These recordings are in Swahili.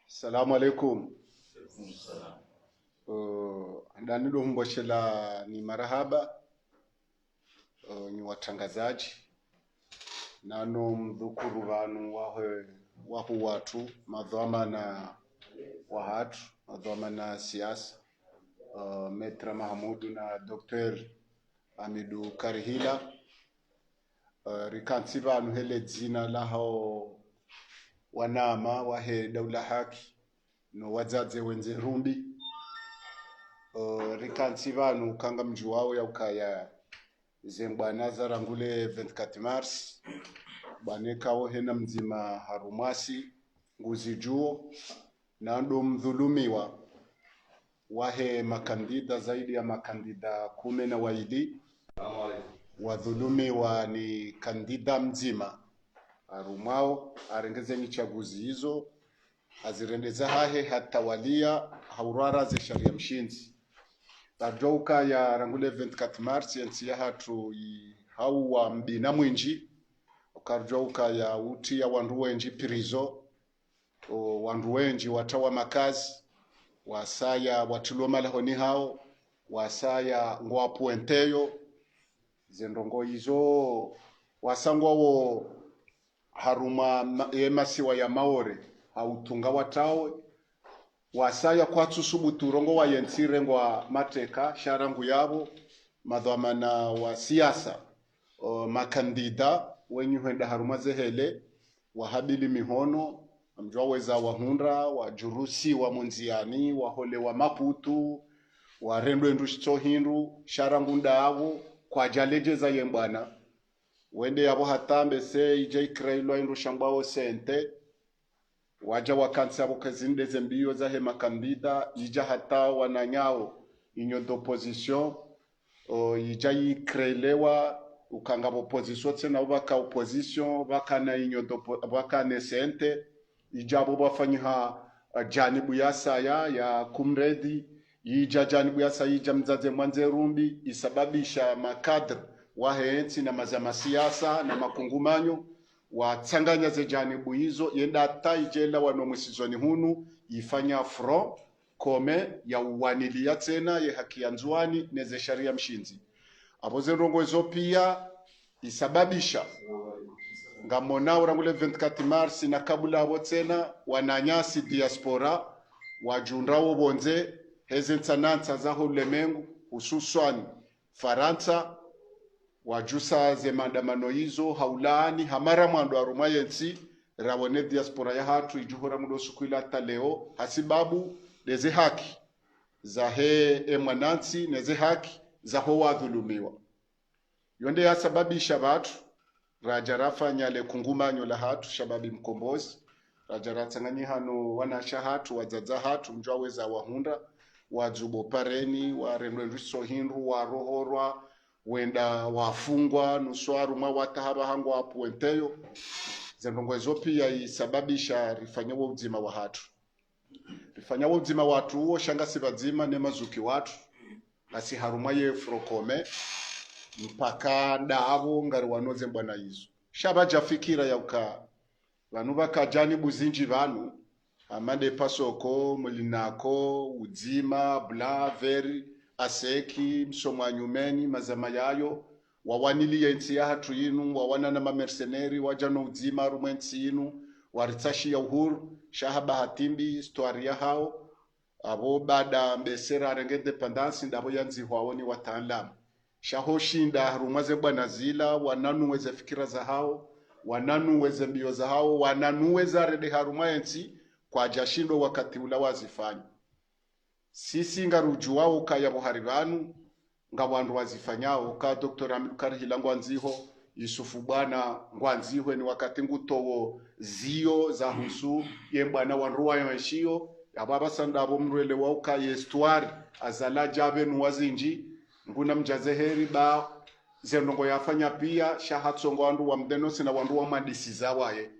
Assalamu alaikum. Ndani mboshela ni marahaba ni watangazaji nano mdhukuru vanu wahu watu madhama na wahatu madhama na siasa Metra Mahamudu na Dr. Amidu Karihila rikansi vanu hele dzina lahao wanama wahe daula haki no wadzadze wenze rumbi rikansi vanu kanga mji wao ya ukaya zembwana zarangule 24 Mars banekao hena mzima harumasi nguzi juo na ndo mdhulumiwa wahe makandida zaidi ya makandida 10 na waidi wadhulumiwa ni kandida mzima arumao arengeze nchaguzi hizo azirendeza hahe hatawalia haurara ze sharia mshinzi badouka ya rangule 24 Mars yensi ya hatu hau wa mbina mwinji ukarjouka ya uti ya wanduwenji pirizo wanduwenji watawa makazi wasaya watuloma lahoni hao wasaya ngwapuenteyo zendongo hizo wasangwa wo haruma masiwa ya maore hautunga watawe wasaya kwatsu subuturongo wa yensire ngwa mateka sharangu yabo madhamana wa siasa makandida wenyu henda haruma zehele wahabili mihono mjwa weza wahundra wajurusi wa munziani wahole wa maputu warendo endushito hindu sharangu ndawo kwa jaleje za yembana wende yabo hatambe se ije ikreilo indu shambao sente waja wakansi abo kazinde zembiyo za hema kandida ija hata wananyao inyo d'opposition ija ikreilewa ukanga opposition tena ubaka opposition baka na inyo baka nesente ija abo bafanyiha janibu ya saya ya kumredi ija janibu ya saya ija mzaze mwanze rumbi isababisha makadr wahensi na mazama siasa na makungumanyo watsanganya ze janibu hizo yenda taijela wanomusizoni hunu ifanya front kome ya uwanilia tena ye haki ya nzuani neze sharia mshinzi aboze rongozo pia isababisha ngamona urangule 24 Mars na kabula abo tena wananyasi diaspora wajundrawo bonze hezensanansa za ulemengu hususan Faransa wajusa ze maandamano hizo haulani hamara mwando aruma yensi rawone diaspora ya hatu ijuhora mudo sukuila taleo hasibabu leze haki za he mwanansi neze haki za ho wadhulumiwa yonde ya sababi shabatu rajarafa nyale kungumanyo la hatu shababi mkombozi rajaratanganyi hano wanasha hatu wadzadza hatu mjwa weza wahunda wajubo pareni warendwe ruso hindu warohorwa wenda wafungwa nuswaru mwa watahaba hangu wapuenteyo zendongo ezo pia isababisha rifanyawo uzima wa hatu rifanyawo uzima watu huo shanga sibazima ne mazuki watu nasi haruma ye frokome mpaka ndabo ngari wanoze mbwana hizo shaba jafikira ya uka vanu bakajani buzinji vanu amande pasoko mulinako uzima bla veri aseki msomwanyumeni mazama yayo wawanili yensi ya hatu yinu wawana na mamercenari wajano uzima rumwensi yinu waritashi ya uhuru shahaba hatimbi storia hao abo bada mbesera arenge independence ndabo yanzi hwaoni wataalamu shaho shinda rumaze bwana zila wananuweze fikira za hao wananuweze mbio za hao wananuweza rede haruma yensi kwa jashindo wakati ula wazifanya sisi ngaruju wao kaya buharibanu ngabandu wazifanyao ka Dr. Amidu Karihila ngwanziho Yusufu bwana ngwanziho ni wakati ngutowo zio za husu ye bwana wanruwa yashio ababa sandabo mrwele wao ka histoire azala jabe nuwazinji nguna mjazeheri ba zenongo yafanya pia shahatsongo wandu wa mdenosi na wandu wa madisi zawaye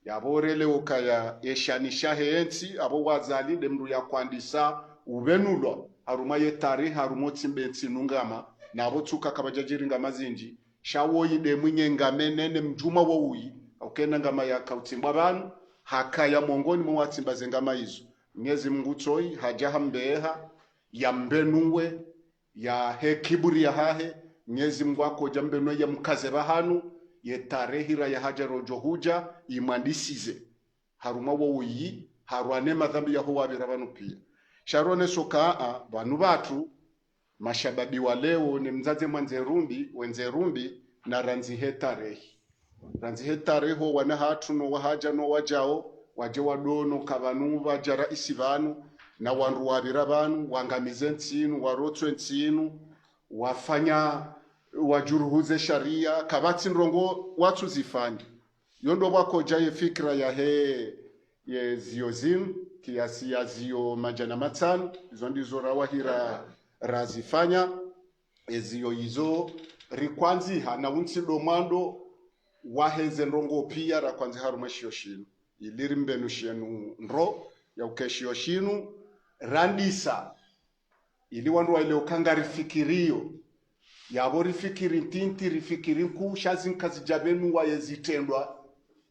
yaborele ukaya yeshanisha hensi abo wazali demru ya kwandisa ubenulwa haruma ye tarihi harumotsi mbetsi nungama nabo tuka kabajajiringa mazinji shawo yide mwenye ngamene ne mjuma wo uyi ukena ngama ya kautimba banu hakaya mongoni mwa timba zengama hizo Mwenyezi Mungu toi hajaha mbeha ya mbenuwe ya he kiburi ya hahe Mwenyezi Mungu ako jambenwe ya mkaze bahanu ye tarehira ya haja rojo huja imandisize haruma wo uyi harwane madhambi ya huwa birabanu pia sharone sokaa banu batu mashababi wa leo ni mzaze wenzerumbi na ranzi hetareho wana hatu no wahaja no wajao waje wadono kabanu wajara isi banu na wanru wabira banu wangamize nsinu warotwe nsinu wafanya wajuruhuze sharia kabati nrongo watu zifanye yondo wako jaye fikra ya he ye ziozin kiasi ya zio majana matano izo ndizo rawahira razifanya ezio hizo rikwanzi hana unsi domando waheze nrongo pia ra kwanzi harumashio shinu iliri mbenu shenu nro ya ukeshio shinu randisa ili wandu wale ukangari fikirio yabo rifikiri ntinti rifikiri ku shazin kazijabenu wa yezitendwa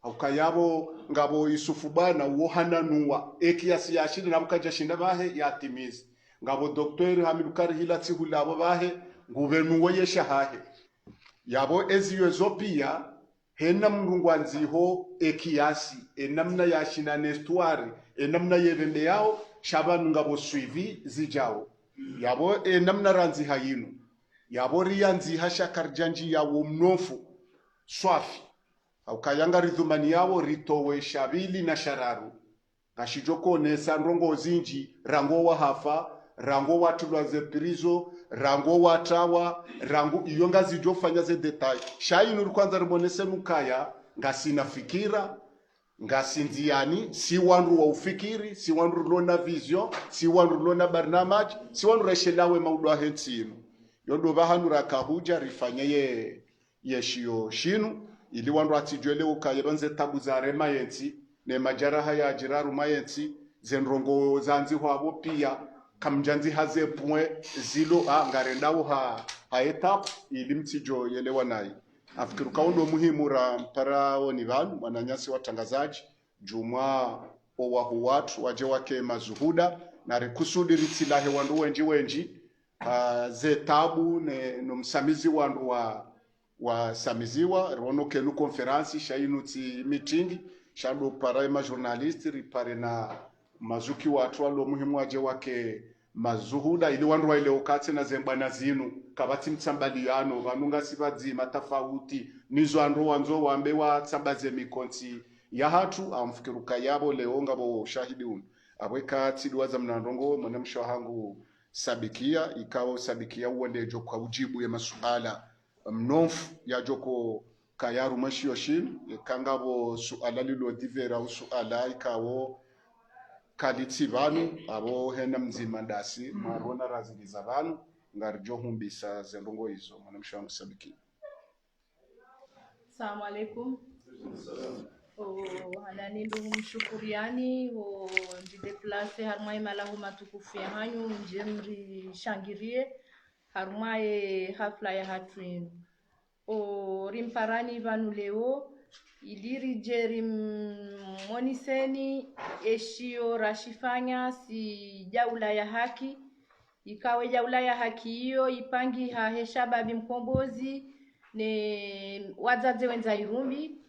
ukayabo ngabo Yusufu bana wohananuwa ekiasi yashinde nabukaja shinda bahe yatimizi ngabo Dr. Hamidukari hilati hulabo bahe ngubenu yesha hahe yabo eziyo zopia hena mrungwanziho ekiasi enamna yashina nestuari enamna yevende yao shabanu ngabo suivi zijao yabo enamna ranzi hayinu yabo rianzi hasha karjanji yawo mnofu swafi ukayanga ridhumani yawo ritowe shabili na shararu kashijoko nesa ndongo zinji rango wa hafa rango watu wa zepirizo rango watawa rango iyonga zijofanya ze detail shainu kwanza rimonese nukaya ngasina fikira ngasinziani si wandu wa ufikiri si wandu lona vision si wandu lona barnamaj si wandu reshelawe maudwa hensinu yondo bahanura kahuja rifanye yeshio shinu ili wandu atijwele ukaye banze tabu za rema yensi ne majaraha ya jiraru mayensi zenrongo zanzi hwabo pia kamjanzi haze point zilo ngarendawo ha etap ili mtijo yelewa nai afikiru kaundo muhimu ra mparao ni vanu wananyasi watangazaji juma owahu watu waje wake mazuhuda na rekusudi ritilahe wandu wenji ze tabu no msamizi wandu wa samiziwa rono kenu konferansi shainu ti meeting shado para ma journalist ripare na mazuki watu walo muhimu waje wake mazuhuda ili wandu waile ukate na zembana zinu kabati mtsambaliano vanunga sibadzi matafauti nizo andu wanzo wambe wa tsambaze mikonti ya hatu amfikiruka yabo leonga bo shahidi un abweka tidwaza mnandongo mwanamsho hangu sabikia ikawo sabikia uende joko ujibu ya masuala mnofu ya joko kayaru mashiyoshin kangabo suala lilo divera usuala ikawo kaliti vanu abo hena mzima ndasi marona raziliza vanu ngarjo humbisa zendongo hizo mwanamsho wangu sabikia. Assalamu alaikum. Hanani ndugu mshukuriani ndideplace harumai malahu matukufu ya hanyu njemri shangirie harumai hafla ya hatwin rimparani vanu leo iliri jeri moniseni eshio rashifanya si jaula ya haki ikawe jaula ya haki hiyo ipangi haheshababi mkombozi ne wazaze wenza irumbi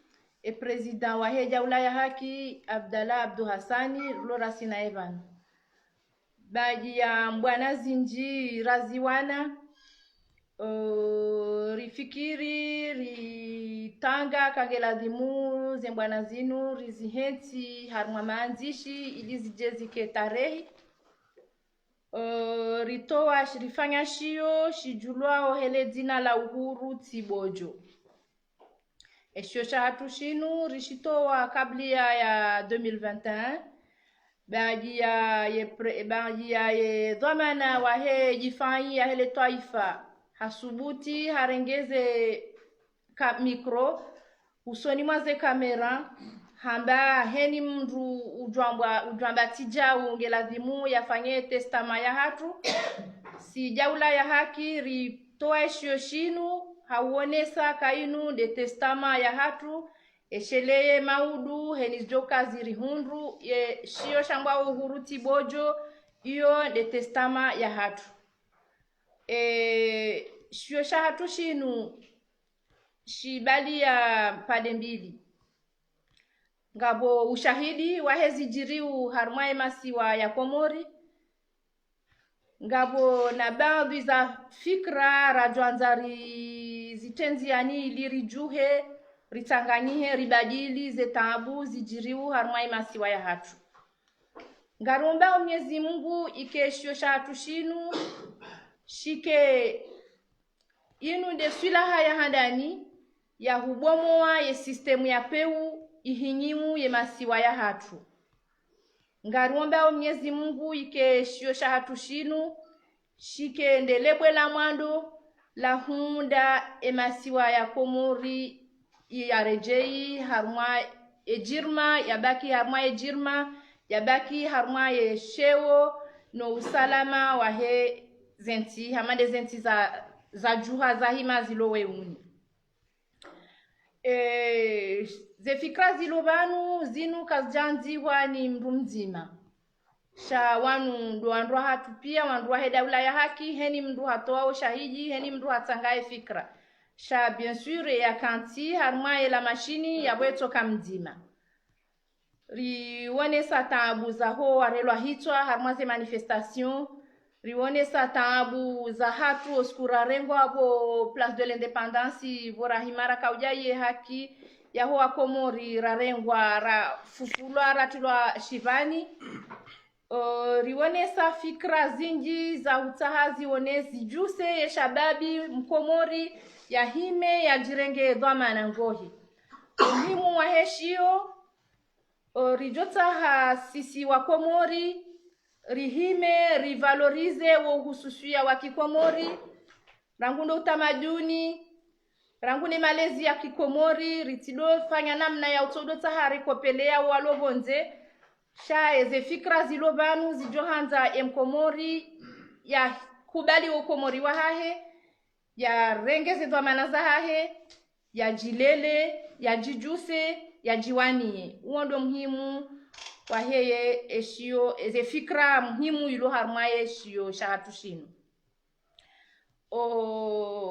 president wa heja ulaya haki Abdallah Abdu Hassani Lorasina Evan baji ya mbwana zinji raziwana rifikiri ritanga kangela dhimu zembwana zinu rizihenti harumwa maanzishi ili zijezike tarehi ritoa rifanya shio shijulwao hele dzina la Uhuru Tibojo eshio shahatu shinu rishitoa kablia ya 2021 baji ya dhamana wa he jifai ya hele taifa hasubuti harengeze mikro usoni mwaze kamera hamba heni mndu ujwamba tijau ngelazimu yafanye testama ya hatu si jaula ya haki ritoa eshio shinu hauonesa kainu de testama ya hatu esheleye maudu henizjoka ziri hundru ye shio shamba uhuru tibojo iyo de testama ya hatu shio shahatu shinu shibali ya pade mbili ngabo ushahidi wahezi jiriu harmaye masiwa ya Komori ngabo na baadhi za fikra rajwanzari zitenziani lirijuhe ritanganyihe ribadili zetabu zijiriu harmaye masiwa ya hatu ngaromba Mwenyezi Mungu ikeshio shatu shinu shike inu de swilaha ya handani ya hubomoa ye sistemu ya peu ihinyimu ye masiwa ya hatu ngaromba Mwenyezi Mungu ikeshio shatu shinu shike ndelebwe la mwando la hunda emasiwa ya Komori ya rejei harma ejirma yabaki harma ejirma yabaki harma ye shewo no usalama wa he zenti hamade zenti za juha za hima zilowe uni ze fikra zilobanu zinu kazjanziwa ni mndu mzima sha wanu ndo wandwa hatu pia wandwa he daula ya haki heni mndu hatoa shahidi heni mndu hatangae fikra sha bien sûr ya kanti harma la mashini ya bweto kamzima riwone sa taabu za ho warelwa hitwa harma ze manifestation riwone sa taabu za hatu oskura rengo hapo place de l'indépendance vorahimara kaujaye haki ya ho Komori rarengwa ra fufulwa ratulwa shivani riwone sa fikra zinji za utahazi wonezi juse ya shababi Mkomori ya hime ya jirenge dhamana ngohi muhimu wa heshio rijota ha sisi wa Komori rihime rivalorize wo hususia wa Kikomori rangundo utamaduni rangune malezi ya Kikomori ritido fanya namna ya utodo tahari kopelea walobonze sha eze fikra zilobanu zijohanza Mkomori ya kubali wo Komori wa hahe ya rengeze dhamana za hahe ya jilele ya jijuse ya jiwanie uondo muhimu wa heye eshio eze fikra muhimu ilo harmaye eshio shahatu shinu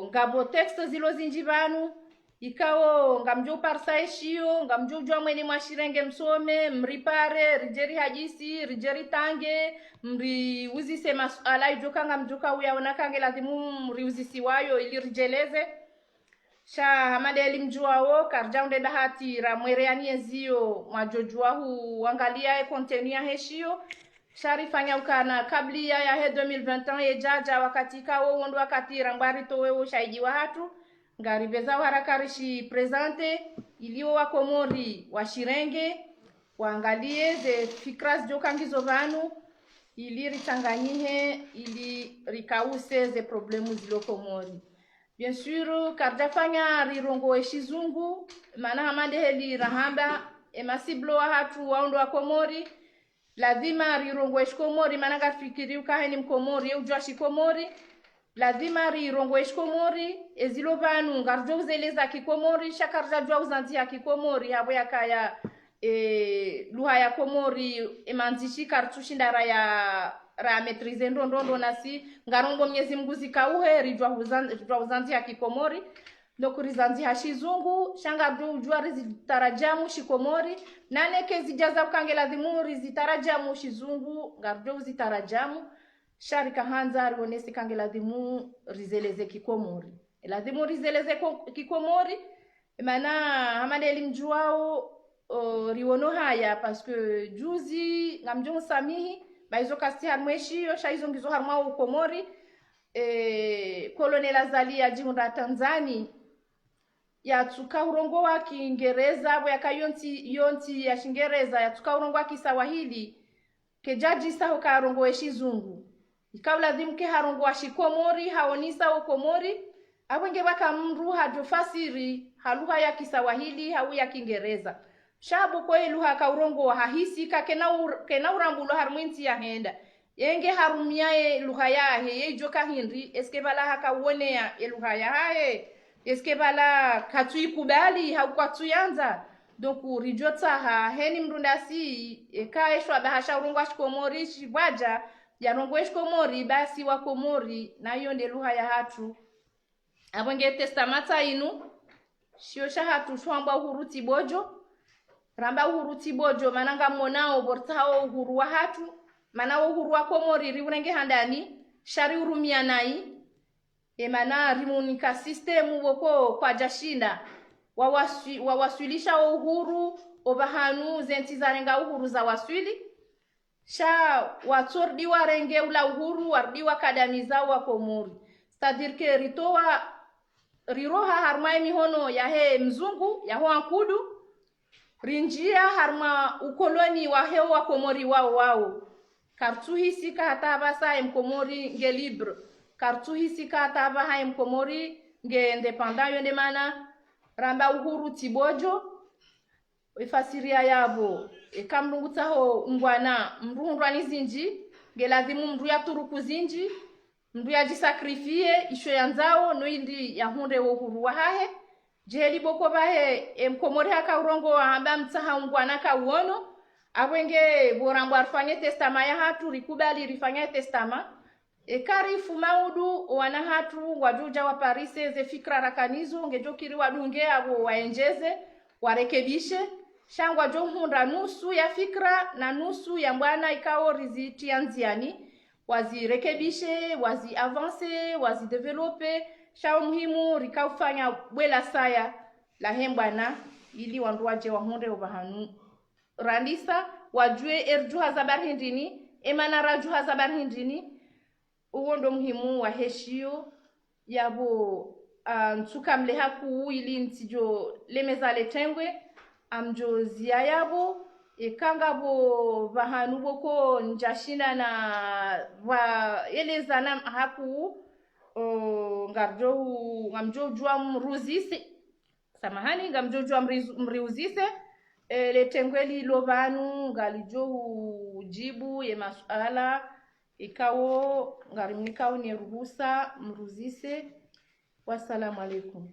ngabo texto zilo zinjibanu ikao ngamjo parsa eshio ngamjo jwa mwene mwashirenge msome mripare rijeri hajisi rijeri tange mri uzise masuala ijoka ngamjoka uyaona kange lazimu mri uzisi wayo ili rijeleze sha hamade elimjuao karjaunde dahati ra mwereani ezio mwajojua hu angalia contenu ya heshio sharifanya ukana kablia ya he 2021 ejaja wakati kawo wondo wakati rangwari towewo shaiji wa hatu ngaribeza harakarishi presente ilio wa Komori wa Shirenge waangalie ze fikras jokangizo vanu ili ritanganyihe ili rikause ze problemu zilo Komori. Bien sûr kardafanya rirongo eshizungu mana hamande heli rahamba emasiblo wa hatu waondo wa Komori lazima rirongo eshkomori mana gafikiri ukaheni Mkomori ujwa shikomori lazima rirongo eshkomori ezilo vanu ngarjo uzeleza Kikomori shakarja jwa uzanzi ya Kikomori habo yakaya luha ya Komori emanzishi kartushindara ya ra maîtriser ndondo nasi ngarongo Mwenyezi Mungu zikauhe rijwa uzanzi ya Kikomori ndokurizanzi hashizungu shanga do ujwa rizitarajamu shikomori nane kezi jaza ukangela dhimuri zitarajamu shizungu ngardo zitarajamu sharika hanza rionesi kangela dhimu rizeleze Kikomori lazima rizeleze Kikomori maana hamade elimjuao riono haya parce que juzi ngamjo samihi baizo kasti harmweshi yo shaizo ngizo harma Komori Colonel Azalia jimunda Tanzania ya tuka urongo wa Kiingereza bwa yakayonti yonti ya Shingereza ya tuka urongo wa Kiswahili kejaji saho ka urongo eshizungu ikaula dhimke harongo wa Shikomori haonisa wa Komori abenge baka mru hajofasiri haluha ya Kiswahili hau ya Kiingereza shabu kwa luha ka urongo wa hahisi ka kena urambulo harmwinti ya henda yenge harumiae luha ya he joka hindi eske bala haka uone ya luha ya hae eske bala katui kubali hau kwatuyanza donc rijo tsaha heni mrundasi ekaeshwa bahasha urungwa shikomori shibwaja yarongwe shikomori basi wa komori na hiyo nde lugha ya hatu abonge testamata inu shio shahatu shwamba uhuru tibojo ramba uhuru tibojo mananga monao bortao uhuru wa hatu mana uhuru wa komori riurenge handani shari urumia nai mana rimunika system woko kwa jashinda wawaswilisha uhuru obahanu zenti zarenga uhuru za waswili sha watsordi warenge ula uhuru wardiwa kadamiza wa komori c'est-à-dire que riroha harma mihono ya he mzungu ya ho ankudu rinjia harma ukoloni wa he wa komori wao kartu hisika hata basa mkomori nge libre kartu hisika hata ba ha mkomori nge independant yonde mana ramba uhuru tibojo ifasiria yabo ekamrungutaho ngwana mruhundwani zinji nge lazimu mru ya turuku zinji mru ya jisakrifie isho yanzao noindi yahunde uhuru wa hahe jeheli boko bahe mkomori haka urongo hamba mtaha ngwana ka uono abwenge borambo arfanye testama ya hatu rikubali rifanye testama ekarifu maudu wana hatu wajuja wa parise ze fikra rakanizo ngejokiri wadunge abo waenjeze warekebishe shangwa johunda nusu ya fikra na nusu ya mbwana ikao riziti anziani wazirekebishe wazi avance wazi develope shao muhimu rikaufanya bwela saya la hembwana ili wanduaje wahunde ubahanu randisa wajue erjuha zabar hindini emana rajuha zabar hindini uwondo muhimu wa heshio yabo ntukamle haku ili ntijo lemeza letengwe amjo zia yabo ekangabo bahanu boko njashina na va elezana haku ngamjo jua mruzise samahani ngamjo jua mriuzise letengweli lovanu ngalijo ujibu ye masuala ikawo ngarimnikao ni ruhusa mruzise. Wassalamu alaikum.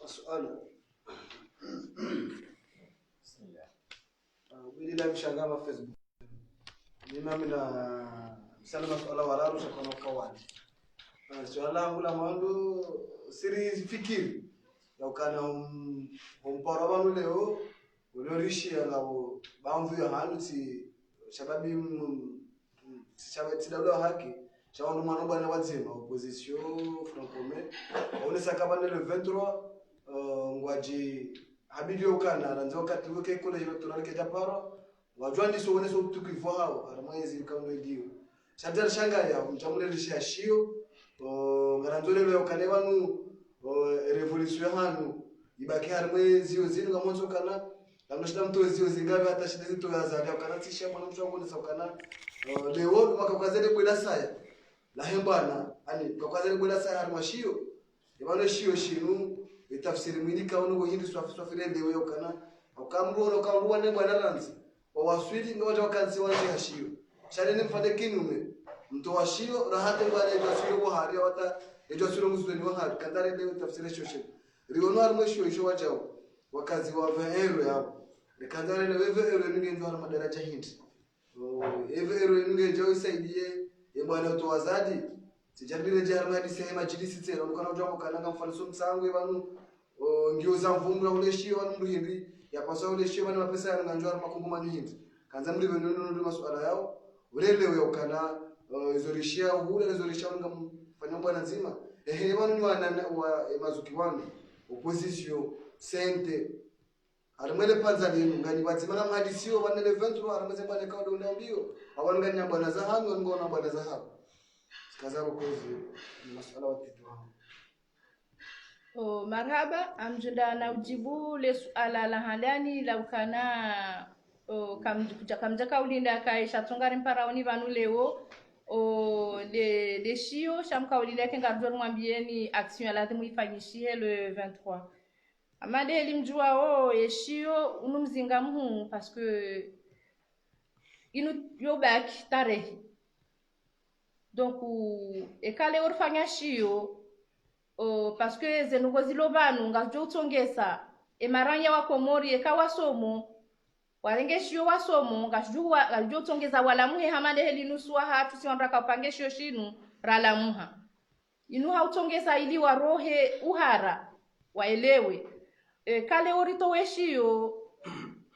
Swala bila mshangama Facebook mimi na msala masuala walaru shakona kawani swala langu la mwanzo siri fikiri ukana umpora banu leo ulorishi ngabo bamvu ya hanuti shababi shabati dawla haki chawandu mwana bwana wazima opposition francome onesa kabane le 23 ngwaji habidi ukana ranzo katuke kule hilo tunalike japaro wajwandi so oneso tukivo hao aramwezi kaundo dio shader shanga ya mchamule lishashio ngaranzole leo kane wanu revolution hanu ibaki harmwe zio zinu kamonzo kana namshida mtu zio zingabe hata shida zito yazalia kana tisha mwana mshongo ni saukana leo makakazele kwenda saya la hembana ani kakazele kwenda saya harmashio ibano shio shinu itafsiri mwini kaunu go hindi swafire lewe kana ukamruwa ne bwana ranzi wawaswili ngoja wakansi wanje hashio shale ni mfade kinume mtu washio rahate bwana ejasiro go hari wata ejasiro musudeni wa hari kandare lewe tafsiri shoshe riono armwe shio wajao wakazi wa vero yao kandare lewe vero ningenjo har madaraja hindi vero ningenjo isaidie ye bwana to wazadi sijadire jarma hadi sehema jidisi tsera ukana ujamo kana mfaniso msangu banu ngio za mvumura uleshio banu mruhindi yapaswa uleshio banu mapesa ya nganjwa makumbu manihindi kanza mlibe ndio masuala yao ulelewe ukana izorishia uhura izorishia ngam bwana nzima banu ni wa mazuki wanu opposition sente alimwele panza lenu ngani batima na hadisio banele 23 arameze bwana kawa ndo ndambio awanganya bwana zahabu ngona bwana zahabu kaza kozi masuala watitu marhaba amjunda na ujibu le suala la halani la ukana kamjaka ulinda kaisha tongari mparaoni vanu leo de shio shamka ulinda kengarjor mwambieni action ya lazima ifanyishie le 23 amade elimjua eshio unumzinga mhu parce que inu yobaki tarehe donc ekale orfanya shio parce que zenugo zilobanu ngajo utongesa emaranya wa Komori ekawa somo warengeshio wasomo ngashujua ngajotongeza wala muhe hamande heli nusu wa hatu si wanraka upangeshio shinu rala muha inu hautongeza ili warohe uhara waelewe kale orito weshio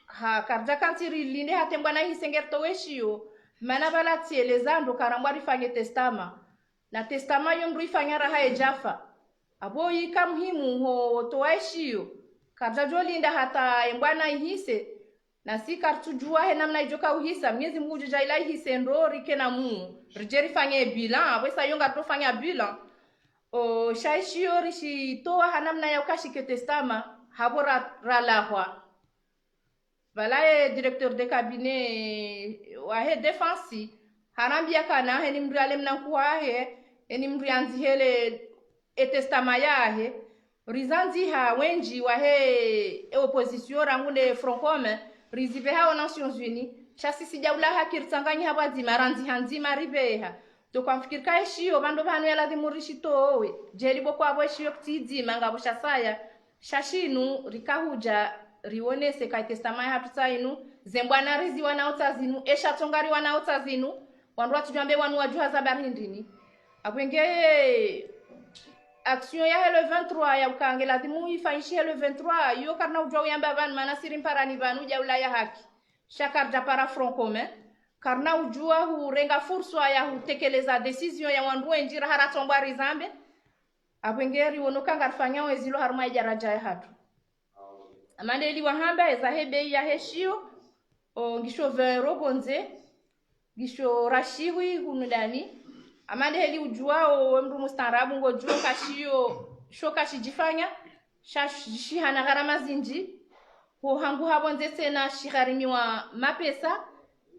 ha karja kantiri linde hatembwa na hisengerto weshio mana bala tielezando karambwari fanye testama na testama yomru ifanya raha ejafa abo yika muhimu ho toaishio karja jolinda hata embwana ihise na si kartujua he namna ijoka uhisa Mwenyezi Mungu jaila hise ndo rike na mu rijeri fanye bilan wesa yonga to fanya bilan o shaishio rishi toa hanamna ya ukashike testama habora ralahwa valae directeur de cabinet wa he defensi harambia kana he ni mriale mnakuwa he ni mrianzi hele testama yahe rizanzi ha wenji wa he opposition rangunde front commun rizive hao Nations Unies chasi sijaula hakirtanganya habazi maranzi hanzima ribeha to kwamfikir kaishio bando banu yala dimurishi towe jelibo kwa bweshio ktidi mangabo shasaya shashinu rikahuja rionese kai testamaya hatutainu zembwana rizi wanaota zinu esha tongari wanaota zinu wandu tujambe wanu wajuha za barindini abwenge action ya le 23 ya ukangela dimu ifaishi le 23 yo karna ujwa yamba ban manasiri mparani banu jaula ya haki shakarja para front commun karna ujua hurenga fursa ya hutekeleza decision ya wandu enjira haratombwa rizambe abwengeri wonokanga rifanya wezilo haruma jaraja ya hatu amande ili wahamba eza hebe ya heshio ngisho 20 robonze gisho rashiwi hunudani amande heli ujuao mru mustarabu ngojuo kashio shoka shijifanya shashihana gharama zinji ho hangu habonze tena shigharimiwa mapesa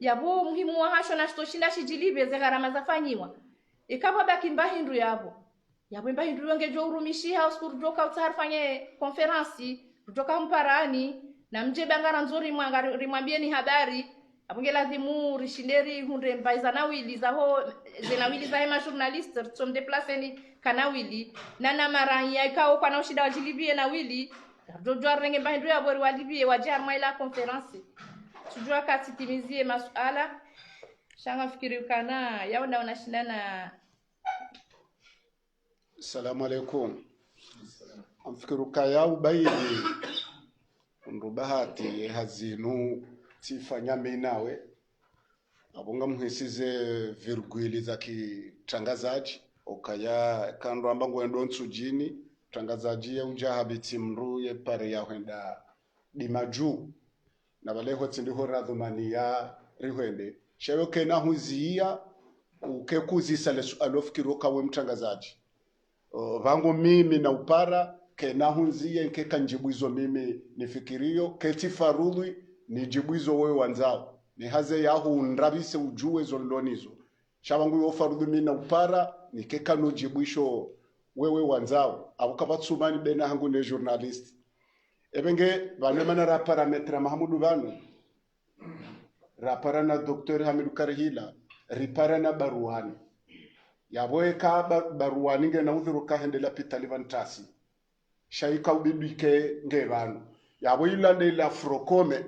yabo muhimu wa hasho na stoshinda shijilibe ze gharama zafanyiwa ikaba baki mbahindu yabo mbahindu ngejo urumishi house kurjoka utarfanye conference kutoka mparani na mje bangara nzuri rimwambie ni habari abunge lazimu rishinderi hunde mbaiza na wili za ho zenawili za hema journaliste som deplace ni kanawili na maranya ikao kwa na ushida wajilibie na wili jojo renge mbahindu ya bori walibie wajar maila conference tujua kati timizie masuala shanga fikiri kana yao na wanashindana. Assalamu alaikum. Amfikiru kayau baidi ndubahati hazinu tifanya minawe abunga muhisize virgwili za kitangazaji okaya kando ambango endo nsujini tangazaji ya unja habiti mru ye pare ya henda dimaju na baleho tindiho radhumani ya rihwende shewe kena huzia ukekuzisa lesu alofikiru kawe mtangazaji vangu mimi na upara kena hunziye nke kanjibwizo mimi nifikirio keti farudhi ni jibwizo wewe wanzao ni haze yahu nrabise ujue zonlonizo shabangu yo farudhi mimi na upara ni keka no jibwisho wewe wanzao abukabatsumani bena hangu ne journalist ebenge bane mana rapara metra Mahamudu banu rapara na Dr. Hamidu Karihila ripara na baruani yaboe ka baruani nge na udhuru ka hendela pitalivantasi shaika ubidike ngebanu yabo ilande la frokome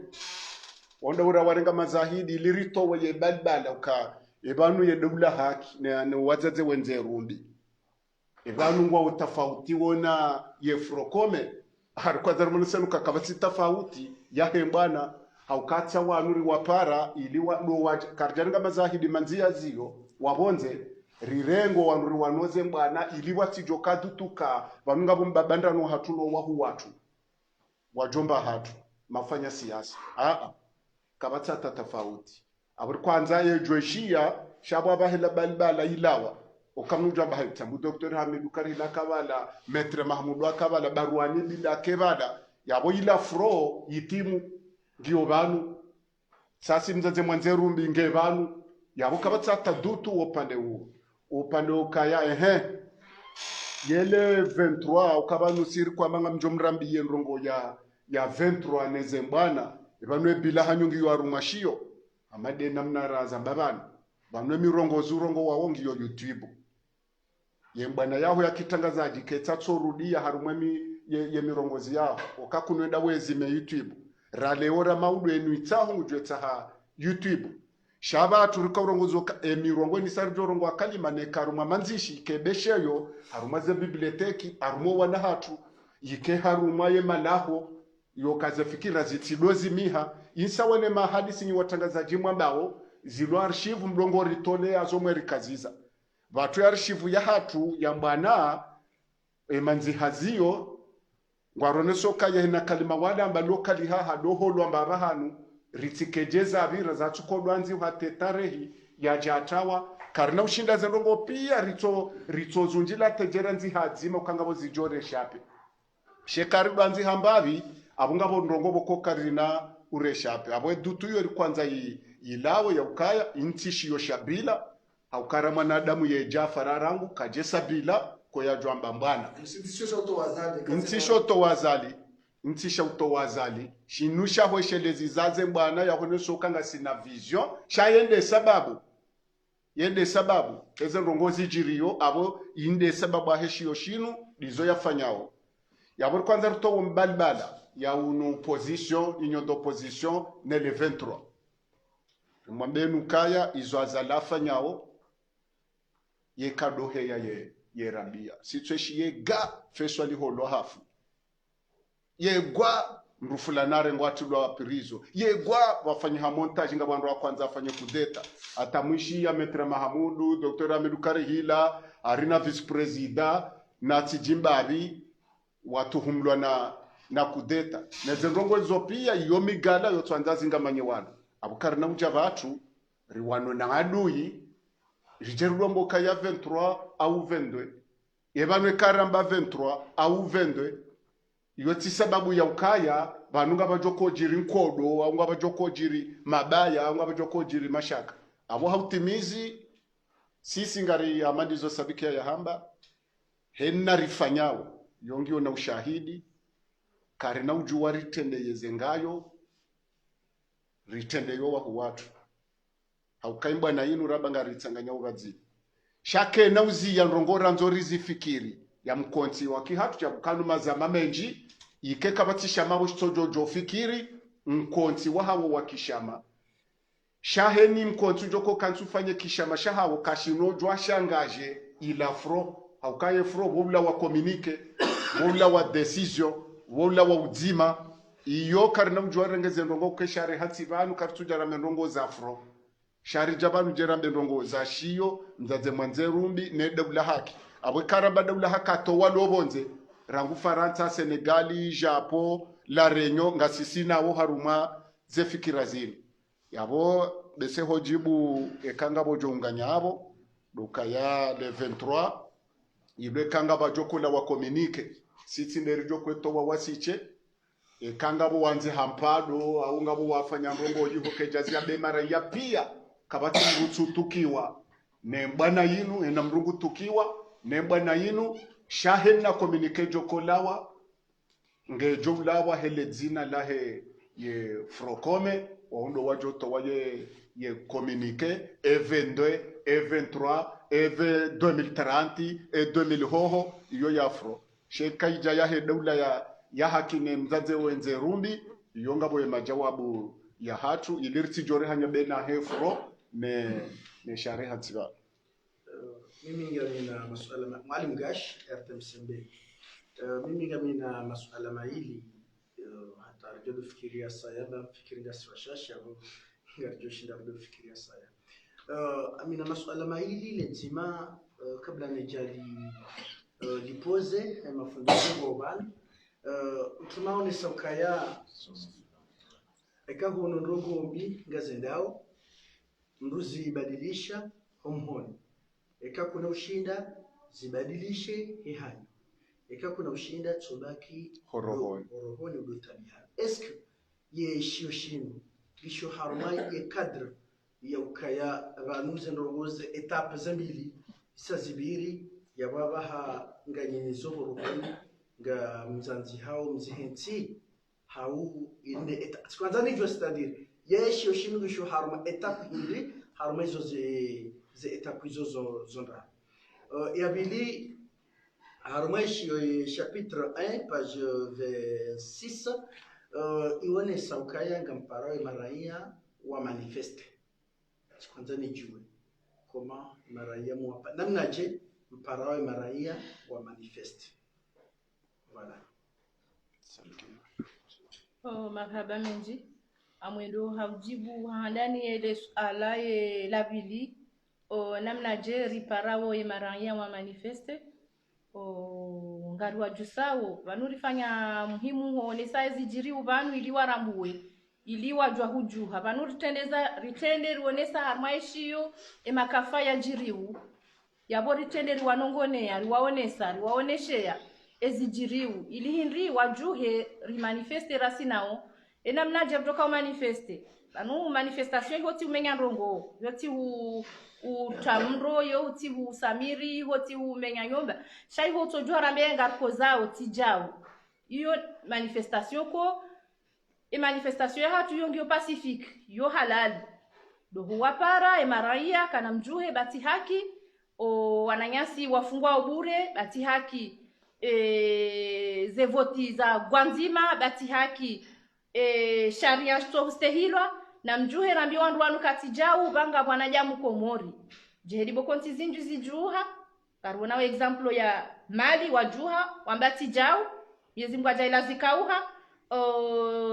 wanda ura warenga mazahidi lirito waye balbala uka ebanu ye dubla haki ne wazaze wenzerundi ebanu ngwa utafauti wona ye frokome harikwa dharmunisenu kakabati tafauti yahe mbana haukatsa wanuri wapara iliwa no karjarenga mazahidi manzia zio wabonze rirengo wanuri wanoze mbana iliwa tijoka dutuka vanunga mbabanda no hatuno wahu watu wajomba hatu mafanya siasa kabata tafauti abur kwanza ye joshia shabo abahela balbala ilawa okamuja bahita mu Dr. Hamidu Karihila kabala Maître Mahmudu akabala baruani bila kebada yabo ila fro yitimu ndio banu sasa mzaze mwanzerumbi ngebanu yabo kabata tadutu upande ukaya yele 23 ukabanu siri kwa manga mjomrambi yenrongo ya 23 neze mbwana ibanwe bila hanyungi wa rumashio amade namna raza babana banwe mirongo zurongo waongi yo YouTube yembwana yaho ya kitangazaji ketatso rudia harumwemi ye mirongozi yao okakunwenda wezime YouTube raleora maudu enu itaho ngujwetaha YouTube shaba turika urongozo mirongo ni sarjo rongo akalima ne karuma manzishi kebesheyo haruma ze biblioteki harumo wana hatu yike haruma ye malaho yo kaze fikira zitidozi miha insawane mahadisi ni watangazaji mwambao zilo archive mlongo ritole azomwe rikaziza vatu ya archive ya hatu ya mbana manzi hazio ngwaronesoka ya hina kalima wada amba lokali haha doholo amba bahanu ritikejeza avira za tukodwanzi hate tarehi ya jatawa karna ushinda zendongo pia rito zunjila tejera nzi hadzima ukangabo zijore shape shekari dwanzi hambavi abungabo ndongo boko karina ureshape abo dutu yo kwanza ilawe ya ukaya intishi yo shabila haukara mwanadamu ye Jafara rangu kajesa bila ko ya jwamba mbwana intisho to wazali shinusha hoshelezi zaze mbwana ya hono sokanga sina vision shayende sababu eze rongozi jiriyo abo inde sababu aheshiyo shinu dizo yafanyao yabo kwanza ruto mbalbala ya unu position inyondo position ne le 23 mwambenu kaya izo azalafa nyao ye kadohe ya ye rabia sitweshi ye ga feswa li holo hafu ye gwa mrufulanare ngwatulwa wapirizo ye gwa wafanya montage nga bandu wa kwanza afanye kudeta atamwishi ya metre Mahamudu Dr. Amidu Karihila arina vice president na Tijimbari watuhumlwa na kudeta na zenrongo zopia iyo migala yo twanzazi ngamanye wana abukari na uja vatu riwano na adui rijerulwa mboka ya 23 au 22 yebanwe karamba 23 au 22 iyo sababu ya ukaya banunga bajoko jiri nkodo au ngabajoko jiri mabaya au ngabajoko jiri mashaka abo hautimizi sisi ngari amadizo sabikia ya hamba henna rifanyao yongio na ushahidi kare na ujuwa ritendeyeze ngayo ritendeyo wa watu haukaimbwa na inu raba ngaritanganya ubazi shake na uzi ya ndongora nzori zifikiri ya mkonti wa kihatu cha bukanu mazama menji ikeka batisha mabo shitojojo fikiri mkonti wa hawo wa kishama shaheni mkonti joko kansufanye kishama shahawo kashinojwa shangaje ila fro haukaye fro wula wa communique wula wa decision wula wa uzima iyo karna mjware ngeze ndongo keshare hati banu kartujara mendongo za fro shari jabanu jera mendongo za shiyo mzaze mwanze rumbi ne dawla haki abwe karaba dawla haka to walobonze rangu Faransa Senegali Japo la Reunion ngasisina wo haruma ze fikira zini yabo bese hojibu ekanga bojonganya abo dokaya le 23 ibe kanga bajokola wa communique siti nerijo to wa wasiche ekanga bo wanze hampado au ngabo wafanya ndongo yiho kejazi ya bemara ya pia kabati ngutsu tukiwa ne bwana yinu ena mrungu tukiwa ne bwana yinu shahenna communique jokolawa ngejo lawa hele dzina lahe ye frokome waundo wajoto waye ye communique E22 E23 2030 2000 hoho iyo ya afro sheka ija ya hedula ya hakine mzaze wenze rumbi iyo ngabo ye majawabu ya hatu ilirti jore hanya bena hefro ne share hatiba mimi ngamina masuala mwalimu Gash RTMCB mimi ngamina masuala maili hata rjo fikiria saya na fikiria swashasha ngarjo shinda rjo fikiria saya amina masuala maili lazima kabla nijali lipoze mafundisho global tunaone sokaya eka hono ndogo mbi ngazendao mruzi ibadilisha homhoni eka kuna ushinda zibadilishe hehani eka kuna ushinda tsobaki horohoni udotabia eske ye shioshino gisho harumai ye kadr ya ukaya banuze ndongoze etape zambili isazibiri ya baba ha nganyenizo horohoni nga mzanzi hao mzihenti hau inde kwanza nivyo stadiri ye shioshino gisho haruma etape indi haruma izo ze etape izo zonda ya bili Harumaishi chapitre 1 page 26 ione ukaya ngamparo maraia wa manifeste. Kwanza nijue koma maraia mwapa namnaje mparo maraia wa manifeste. Voilà. Marhaba menji amwendo haujibu handani ile suala la bili namna je riparawo maraia wa manifeste ngari wa jusawo vanurifanya muhimu honesa zijiri uvanu ili warambue ili wajwa hujuha vanuriteneza ritende rionesa harmaishiyo makafa ya jiriu yabo ritende riwanongonea riwaoneshea ezijiriu ili hindri wajuhe rimanifeste rasinao namnaje kutoka manifeste vanu manifestation hoti umenya ndongo yoti utamro yoti usamiri hoti umenya nyomba shai hoto jora mbenga kozao tijao iyo manifestation ko manifestation hatu yongio pacifique yo halal do huwa para maraia kana mjuhe bati haki wananyasi wafungwa bure bati haki zevoti za gwanzima bati haki sharia stehilwa na mjuhe rambi wandu wanu katijau banga bwana jamu komori jehedibo konti zinju zijuha karuna wa example ya mali wajuha wambati jau Mwenyezi Mungu ajaila zikauha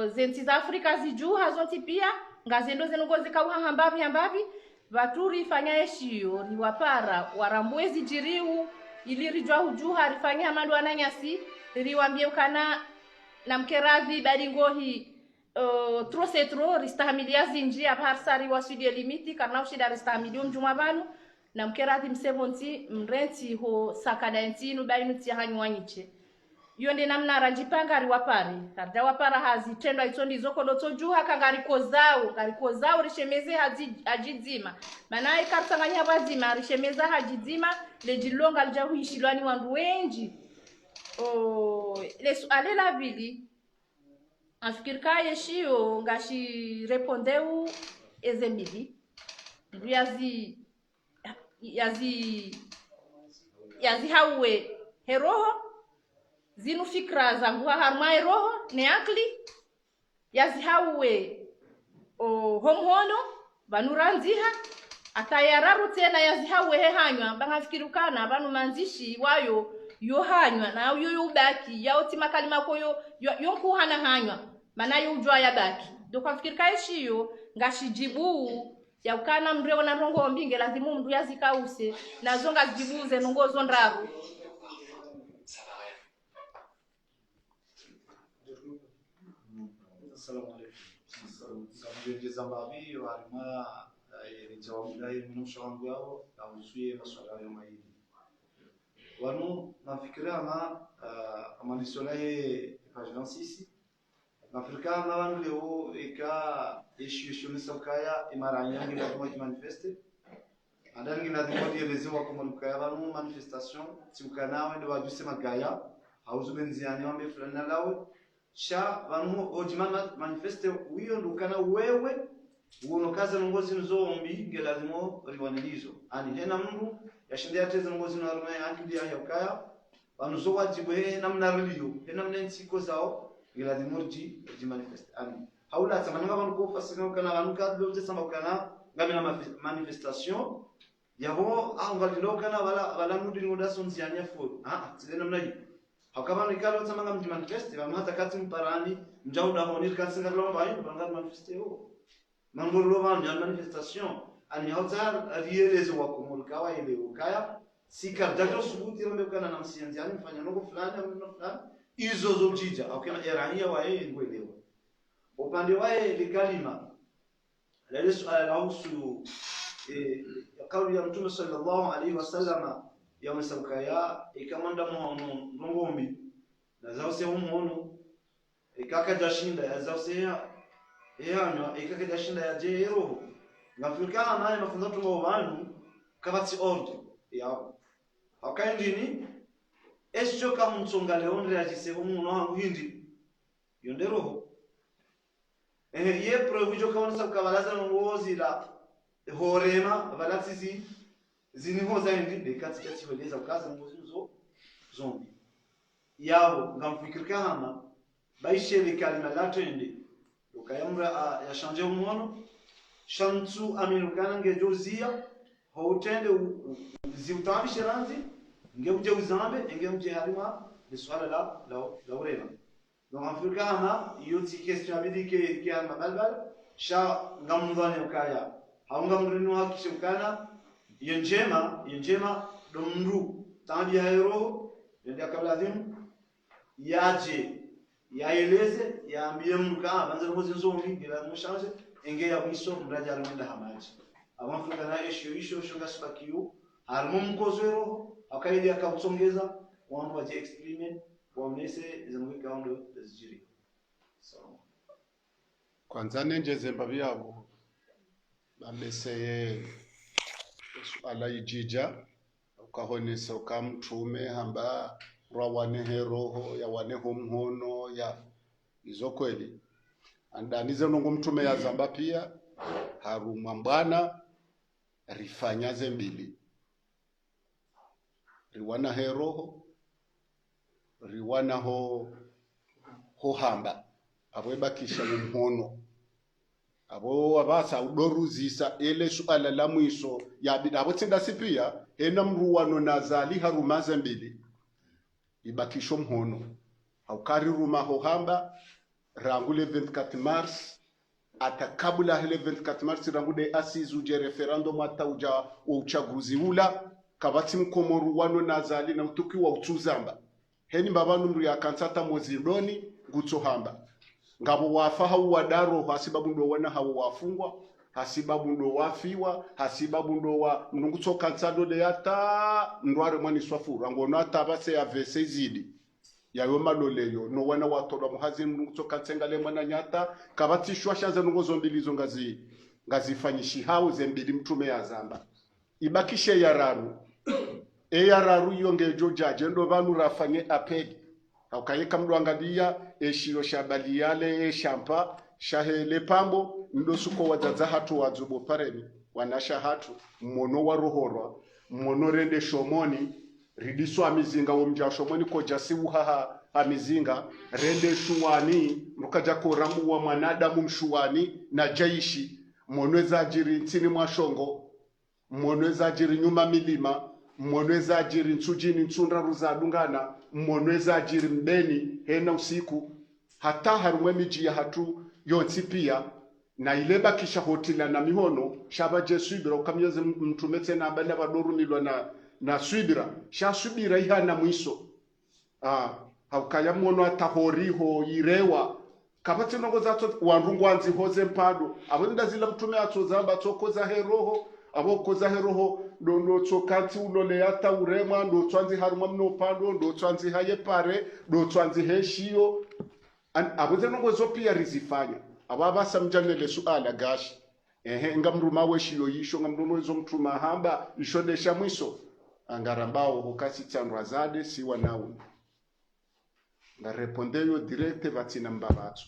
zenti za Afrika zijuha zonti pia ngazendo zenongo zikauha hambavi vaturi fanya eshiyo ni wapara warambwezi jiriu ili rijwa hujuha rifanya mandu ananyasi riwambie ukana na mkeradhi badingohi trosetro ristahamilia zinji aparsari wasudie limiti karna ushida ristahamilia mjuma vanu na mkeradhi msevonti mrenti ho sakada entinu bainu tia hanywanyiche yonde namna rajipanga riwapari karda wapara hazi tendo itondi zoko loto juha kangari kozao rishemeze hajizima manaye kartanganya bazima rishemeza hajizima lejilonga aljahu ishilwani wandu wenji lesu alela vili afikirika yeshio ngashi repondeu ezemili yazi hawe heroho zinu fikra zangu harmai roho ne akli yazi hawe homhono banuranziha atayararu tena yazi hawe hehanywa bangafikirukana banu manzishi wayo yo hanywa na yo ubaki yaoti makalima koyo yonku hana hanywa mana yo ujwa ya baki doko afikirika eshiyo ngashijibu yaukana mreo na rongo mbinge lazimu mndu yazikause nazonga zijibuze nongozo ndaru. Assalamu alaikum. Kamjenge zambavi warima rijawamda minusha wangu yao ausuye maswala yo maidi. Wanu nafikira amalisona ye page 26 nafikira wanu leo eka issue sokaya imaranyangi na kuma manifeste adangi na dimodi elezo kwa mukaya wanu manifestation tukanawe ndo wajuse magaya hauzu benziani wambe fulana lawe sha vanu ojimana manifeste wiyo ndukana wewe uno kaza ngozi nzombi ngelazimo riwanilizo ani hena mndu yashindia teze ngozi na rume akili ya ukaya vanu zo wajibu namna riliyo hena mnensiko zao ngelazimo ji manifeste ani haula tsamanga vanu ko fasina kana vanu ka lote samba kana ngamina manifestation yabo angalilo kana wala mudi ngoda sonziania fo tsile namna hiyo hakama nikalo tsamanga mji manifeste vamata kati mparani mjauda honir katsinga lomba hiyo banga manifeste ho mangolo vanya manifestation ani hautar rielezo wa kumulka wa ile ukaya sika dajo subuti rombe kana na msianzi ani mfanya nongo fulani au fulani izo zojija akena erania wa yeye ngwelewa upande wae likalima lele swala la usu kauli ya mtume sallallahu alaihi wasallam ya msakaya ikamanda muhono ngombi na zao muhono ikaka jashinda ya zao yano ikaka jashinda ya jero ngafurikana naye mafunzo tumo vanhu kabati order yao akaendini esho kama mtsonga leonre ajise muno hangu hindi yondero ye provijo kama sakabalaza ngozi la horema balatisi ziniho za hindi bekati kati weleza ukaza ngozi zombi yao ngamfikirika hama baishe kalima la twende ukayamra ya shanje umuono shamtu aminukana ngejozia hotende ziutamishe ranzi ngeuje uzambe ngeuje harima ni swala la urema donc afrika hama yoti question abidi ke hama balbal sha ngamdhani ukaya haunga mrinu hakisha ukana yenjema domru tambi hairo ndio kabla adhimu yaje yaeleze yaambie mruka banza ngozi nzombi ngira mushaje enge ya mwiso mraja arimenda hamaji abamfuka na isho shonga spakiu harimo mkozero akaidi akautongeza wantu waje experiment waonese zamwika wandu zijiri so kwanza nenjeze mbavi yabo bameseye swala ijija ukahonesa ukamtume hamba rawane heroho ya wane homhono ya izo kweli andanize nongo mtume ya zamba pia haruma mbwana rifanyaze mbili riwana heroho riwana ho hamba abweba kisha mhono abo abasa udoruzisa ele swala la mwiso ya bidabo tsinda sipia ena mruwano nazali harumaze mbili ibakisho mhono haukari ruma ho hamba rangule 24 mars atakabula hele 24 mars rangude asizu je referendum atauja uchaguzi ula kabati mkomoru wano nazali na utuki wa utuzamba heni mbabanu mru ya kansata mozidoni gutso hamba ngabo wafa hau wadaro hasibabu ndo wana hau wafungwa hasibabu ndo wafiwa hasibabu ndo wa mnungutso kansado de yata ndware mwani swafu rango no atabase ya vese zidi yayo maloleyo no wana watola muhazi mnungutso kansengale mwana nyata kabati shwashaza nungozo mbilizo ngazifanyishi hau zembili mtume ya zamba ibakishe yararu yararu yongejo jaje ndo banu rafanye apeli haukayeka mduangalia eshiro shabali yale shampa shahele pambo ndo suko wazaza hatu wazubo pareni wanasha hatu mmono wa ruhorwa mmono rende shomoni ridiso amizinga womja shomoni koja siuhaha amizinga rende shuwani mrukaja koramu wa mwanadamu mshuwani na jaishi mmono zajiri ntini mwashongo mmono zajiri nyuma milima mmono zajiri nsujini nsundra ruzadungana mmono zajiri mbeni hena usiku hata harumwe miji ya hatu yonsi pia na ileba kisha hotila na mihono shaba je subira ukamyeze mtumete na abana badoru nilwa na subira sha subira iha na mwiso haukaya mwono atahoriho irewa kapati nongo zato wanrungu anzi hoze mpado abonda zila mtume atozamba tokoza heroho abokoza heroho ndo tsokati ulole yata urema ndo twanzi harumwa mno pando ndo twanzi haye pare ndo twanzi heshio aboze nongo zo pia rizifanya ababasa mjanele suala gashi ngamruma weshio yisho ngamrumo zo mtuma hamba ishodesha mwiso angarambao hokasi tsanrazade siwa nawe ngarepondeyo direct vatina mbabatu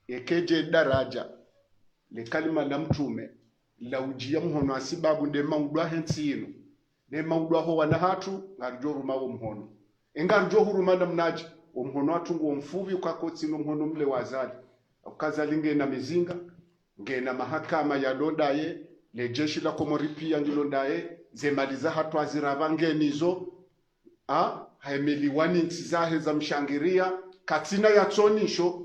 ekeje daraja le kalima la mtume la ujia mhono asibabu nde maudwa hensino ne maudwa ho wana hatu ngarjo ruma wo mhono engarjo huruma na mnaji omhono atungu omfuvi kwa kotsino mhono mle wazali ukaza na mizinga ngena mahakama ya londaye le jeshi la Komori pia ngilondaye zemaliza hatu azirabangenizo haemeliwani ntizahe za mshangiria katina ya tonisho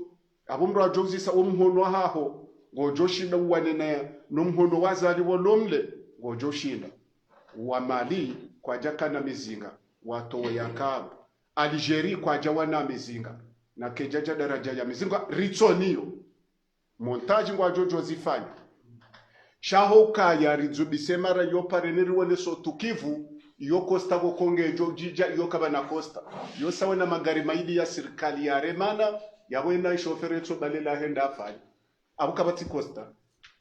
abumro ajozisa omhono haho ngojoshinda uwanena nomhono wazali wolomle ngojoshinda wa Mali kwa jaka na mizinga watowe yakaba Algeria kwa jawa na mizinga na kejaja daraja ya mizinga ritoniyo montaji ngwa jojo zifanya shaho kaya rizubise mara yo pareneri wone so tukivu yo costa go kongejo jija yo kaba na costa yo sawa na magari maidi ya serikali ya remana ya wena shofere to balela henda afanye abukabati costa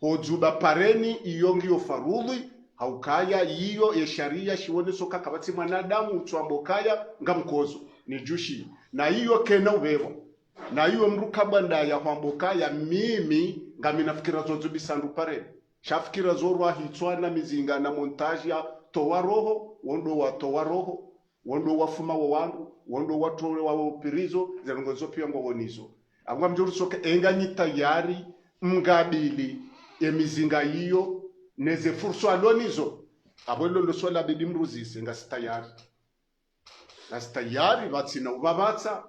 hojuba pareni iyongi yo farudhi haukaya iyo ya sharia shiwone soka kabati mwanadamu utwambokaya ngamkozo ni jushi na hiyo kena ubevo na hiyo mrukabanda ya kwambokaya mimi ngaminafikira zozo bisandu pareni shafikira zorwa hitwana mizinga na montage ya towa roho wondo wa towa roho wondo wafuma wa wandu wondo watore wa pirizo zanongozo pia ngogonizo angwa mjuru soke enganyi tayari mgabili emizinga hiyo neze furso alonizo abolo ndo swala bidi mruzise ngasitayari vatsina uvavatsa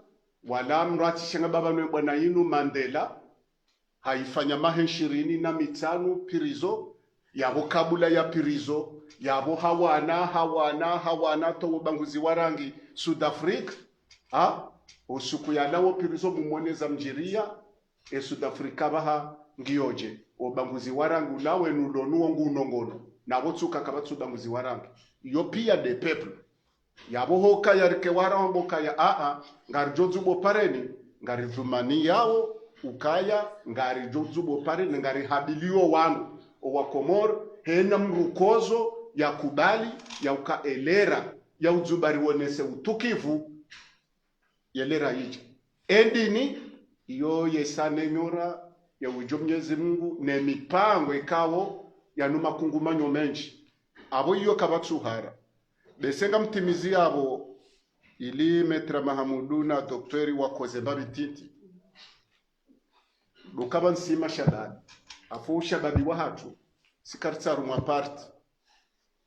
wala mrati shenga baba nwe bwana yinu Mandela haifanya mahe 25 pirizo yabo kabula ya pirizo yabo hawana to ubanguzi warangi South Africa usuku yalawo pirizo mumoneza mjiria South Africa baha ngiyoje ubanguzi warangi ulawe nulonuo ngunongono nabo tsuka kabatsu ubanguzi warangi yo pia de peuple yabo hoka yarike warambo kaya ngarijozubo pareni ngarizumani yawo ukaya ngarijozubo pareni ngarihabilio wangu owakomor hena mrukozo ya kubali ya ukaelera ya uzubari wonese utukivu yelera hiji endini iyo yesane nyora ya ujomnyezi Mungu ne mipango ikawo ya numa kungumanyo menshi abo iyo kabatsuhara besenga mtimizi abo ili Metra Mahamudu na doktori wakoze babititi lukaba nsima shabadi afu shabadi wa hatu sikartsa rumwa parti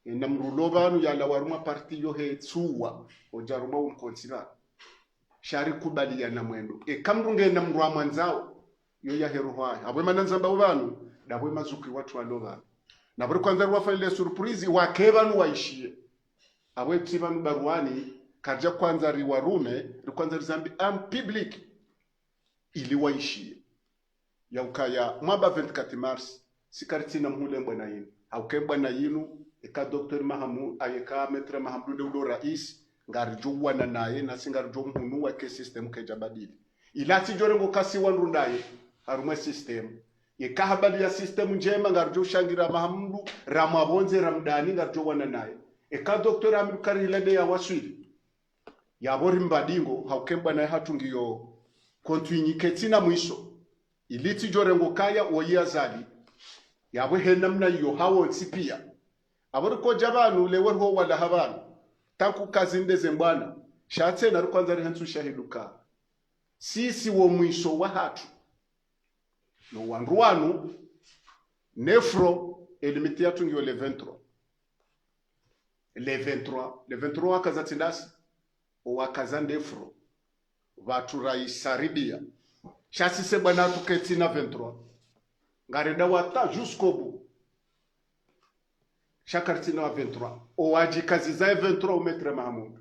ina mrulobanu yala warumwa parti yo hetsuwa ojaruma unkonsila shari kubali ya na mwendo kamrunge na mrwa mwanzao yo ya heruhwa abwe mananzamba ubanu dabwe mazuki watu aloba na buri kwanza ruwafa ile surprise wakebanu waishie abwe tsibanu baruani karja kwanza riwarume rikwanza rizambi public ili waishie ya ukaya mwaba 24 mars sikaritina mhule mbwana yinu aukembwa na yinu eka Dr. Mahamudu ayeka Metra Mahamudu ndo rais ngarijuwa na naye na singarijo mhunu wa ke system kejabadili ilati jore ngo kasi wanrundaye harumwe system yeka habali ya system njema ngarijo shangira Mahamudu ramabonze ramdani ngarijo wana naye eka Dr. Amiru Karilede ya waswili yabori mbadingo haukembwa na hatungiyo kontuinyiketina mwisho iliti jore ngo kaya oya zali yabwe henamna yo hawo tsipia abori ko jabanu lewer ho wala habanu tanku kazinde zembwana shatse na rukwanza rihensu shahiduka sisi wo mwisho wa hatu no wanruanu nefro elimiti yatungiyo le 23 wakazatindasi wakaza nefro vatu raisaribia shasi se bwana tuketina 23 ngarenda wata jusqu'au bout shakartina wa 23 owaji kazi za 23 Metra Mahamudu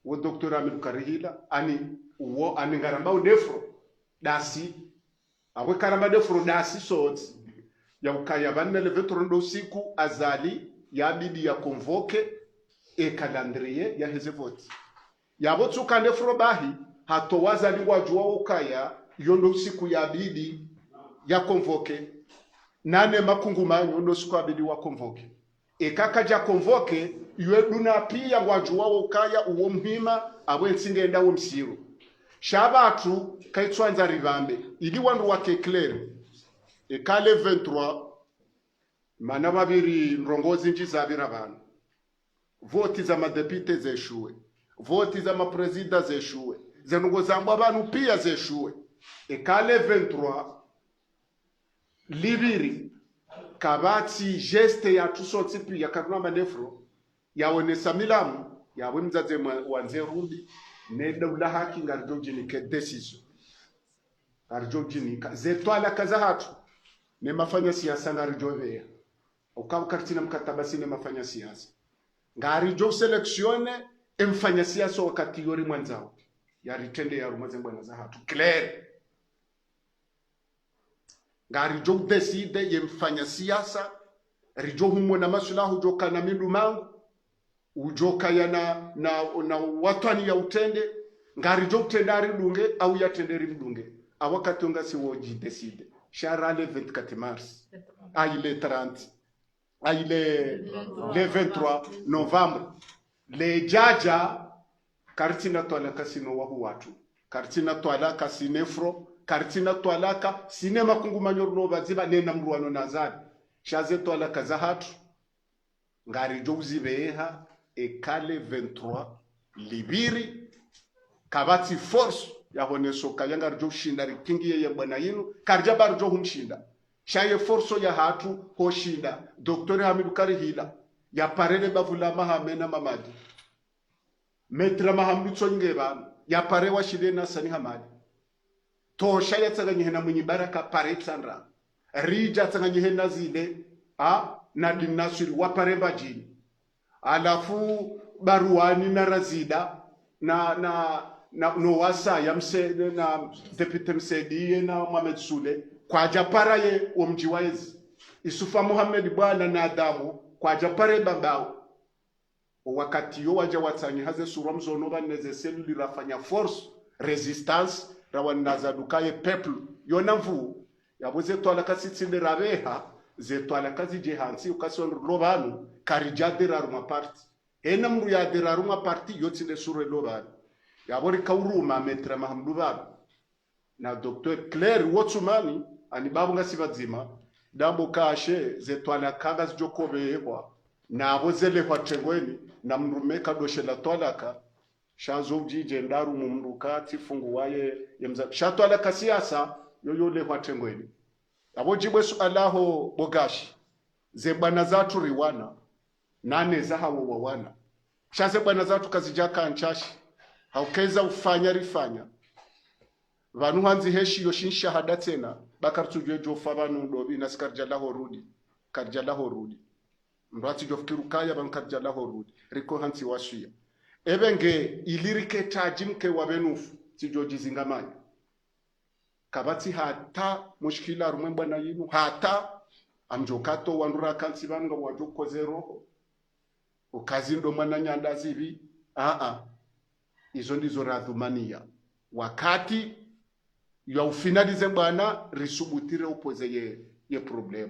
wo Dr. Amiru Karihila ani ngaramba udefro dasi awe karamba defro dasi soti ya ukaya banna le 23 ndo siku azali ya bidi ya convoke e calendrier ya heze vote ya botu kandefro bahi hatowaza ni wajua ukaya yondo siku ya bidi ya convoke nane makungumanyo ndo siku ya bidi wa convoke kakaja convoke ywe duna pia wajua ukaya uwo mhima abwe nsingenda wo msiru shabatu kaitswanza rivambe ili wandu wake clair kale 23 mana babiri nrongozi njizabira bana voti za madepite zeshuwe voti za maprezida zeshuwe zenungo zambwa banu pia zeshuwe kale 23 libiri kabati geste ya tusotsi pia karuna manefro yaonesa milamu yawe mzaze wanze rumbi ne dawla haki ngarjojini ke decision ngarjojini zetwala kaza hatu ne mafanya siasa ngarjovea ukawa kartina mkatabasi ne mafanya siasa ngarijo seleksione emfanya siasa wakati yori mwanzao yaritende ya rumaze bwana za hatu clair ngarijo decide yemfanya siasa rijo humo na masulahu joka na mindu mangu ujoka ya na watani ya utende ngarijo utendari dunge au ya tenderi mdunge awakatunga si woji decide sharale 24 mars aile 30 aile le 23 novembre le jaja kartina toala kasino wahu watu kartina toala kasinefro kartina toalaka sinema kungu manyorno baziba nena mruano nazari shaze toala kaza hatu ngari jouzi beha ekale 23 libiri kabati force ya honeso kayanga rjo shinda rikingi ye bwana yinu karja barjo humshinda shaye force ya hatu ho shinda Dr. Hamidu Karihila ya parele bavula mahamena mamadi metra mahamdu tsonge bana ya pare wa shidena sani hamadi to shaya tsanganye hena munyi baraka pare tsandra rija tsanganye hena zide na dinasuri wa pare bajini alafu baruani na razida na wasa ya msede na deputy msedi na Mohamed Sule kwa japara ye omji waezi Isufa Muhammad bwana na Adamu kwa japare babao wakati yo waja watsanyi haze sura mzono baneze seluli rafanya force resistance rawanaza dukaye people yona mvu yabuze twala kasitsinde rabeha ze twala kazi jehansi ukason lobanu karijade raruma party ena mru ya deraruma party yotsinde sura lobanu yabori kauruma metra mahamdu baba na Dr. Claire Wotsumani ani babu ngasibadzima dambo kashe ze twala kaga zijokobe yehwa na abozele kwa tengweni na mrumeka doshe la twalaka shazo jije ndaru mumruka tifungu waye yemza shatwalaka siasa yoyole kwa tengweni abojibwe sualaho bogashi ze bwana zatu riwana nane za hawo wawana shaze bwana zatu kazijaka nchashi haukeza ufanya rifanya vanu hanzi heshi yoshin shahada tena bakartujwe jofa vanu dobi naskarja laho rudi mbati jofikiru kaya bankarja laho rudi riko hansi washia ebenge ilirike tajimke wabenufu tijoji zingamanya kabati hata mushkila rumemba na yinu hata amjokato wandura kansi banga wajokoze roho ukazindo mwana nyanda zivi izo ndizo radhumania wakati ya ufinalize bwana risubutire upoze ye problem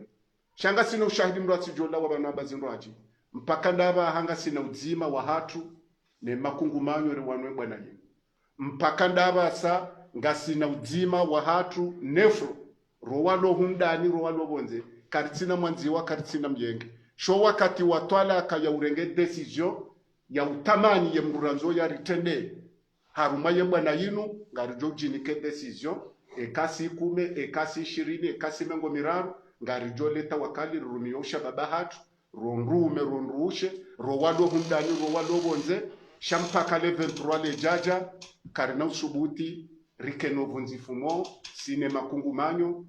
shanga sina ushahidi mrati jola wa bana bazinroaji mpaka ndaba hanga sina uzima wa hatu ne makungumanyo riwanwe bwana ye mpaka ndaba sa ngasina uzima wa hatu nefro rowalo hundani rowalo bonze karitsina mwanziwa karitsina mjenge sho wakati watwala akaya urenge decision ya utamani ye mruranzo ya ritende haruma ye bwana yinu ngarijo jinike decision ekasi 10 ekasi 20 ekasi mengo miraru ngarijo leta wakali rumiyosha baba hatu ronrume ronrushe rowalo hundani rowalo bonze shampaka le 23 le jaja karina usubuti rikeno vunzifumo sine makungumanyo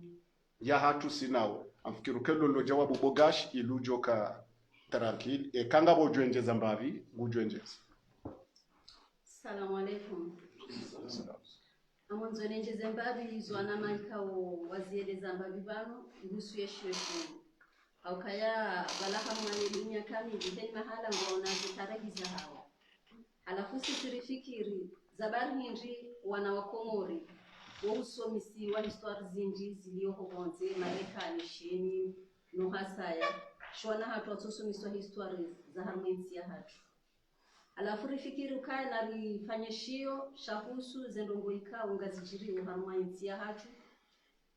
ya hatu sinao amfikirukelo lo jawabu bogash ilujo ka tranquille kanga bojwenje zambavi gujwenje. Assalamu alaikum. Amonzo nenje Zimbabwe zwana maikao waziele Zimbabwe bano ngusu yeshwefu aukaya balaka mwane dunia kamili teni mahala ngona zitaragiza hawa alafu sitirifikiri zabari hindi wana wakomori wahusomisi wa histoire zinji ziliyoho bonze Marekani sheni nuhasaya shwana hatu watosomiswa histoire za harmensi ya hatu alafu rifikiri ukaya na rifanye shio shahusu zendongo ikao ngazijiri uharmensi ya hatu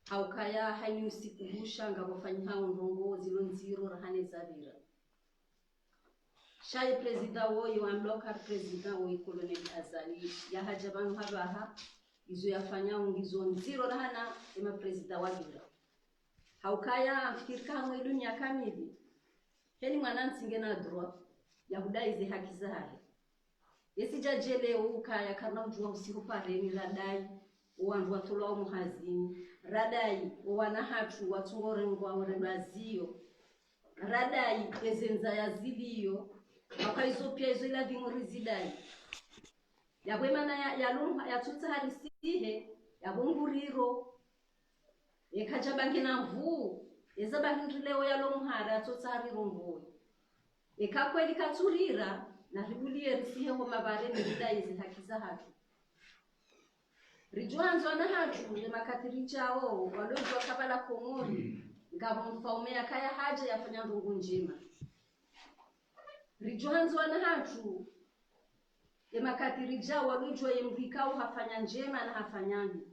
haukaya haini usikumbusha ngabofanyi hao ndongo zilonziro rahane zabira shaye prezida woyo amloka prezida woyo Colonel Azali ya hajabanu habaha izo yafanya ungizo nziro rahana ema prezida wabira haukaya afikirika hamwe dunia kamili heni mwanansi ngena droit ya hudaize haki zahe yesijajele ukaya karna ujua usiku pareni radai uwandu watulwa muhazini radai wana hatu watungorengwa orembazio radai ezenza yazidiyo akaizo pia izo ila vingori zidai yabwemana yalumha yatutsa harisihe yabunguriro ekajabange na mvu ezabahindileo yalomhara yatutsa hariro mvu ekakweli katurira na ribulie risihe ho mabare nidai zihakiza hatu rijuanzo na hatu le makatiri chao walojwa kabala komori ngabo mfaumea kaya haja yafanya ndungu njema rijuanzo na hatu le makatiri chao walojwa yemvikao hafanya njema na hafanyangi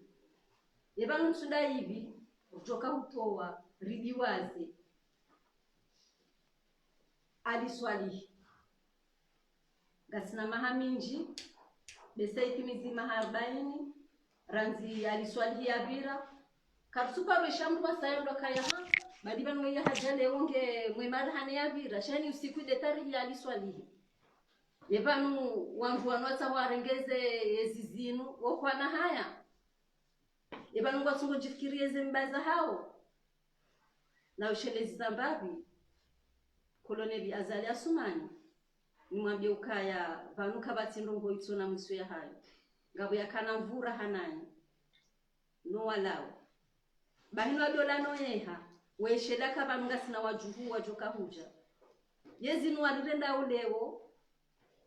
yebanu nsunda hivi kutoka utoa ridiwaze aliswali gasina mahaminji besaiti mizima 40 ranzi aliswali ya vira karsupa reshamdu wasayendo kaya ha badi banu ya hajale unge mwemara hane ya vira shani usiku de tarihi aliswali yevanu wangu wanwata warengeze ezizinu okwana haya yevanu ngwatungo jifikirie zembaza hao na ushelezi zambabi koloneli Azali Asumani nimwambie ukaya vanu kabatindo ngo itsona mswe ya hayo ngabo yakana mvura hanani no walao bahino dola no yeha weshela kabanu ngasina wajuhu wajoka huja yezinu warirenda ulewo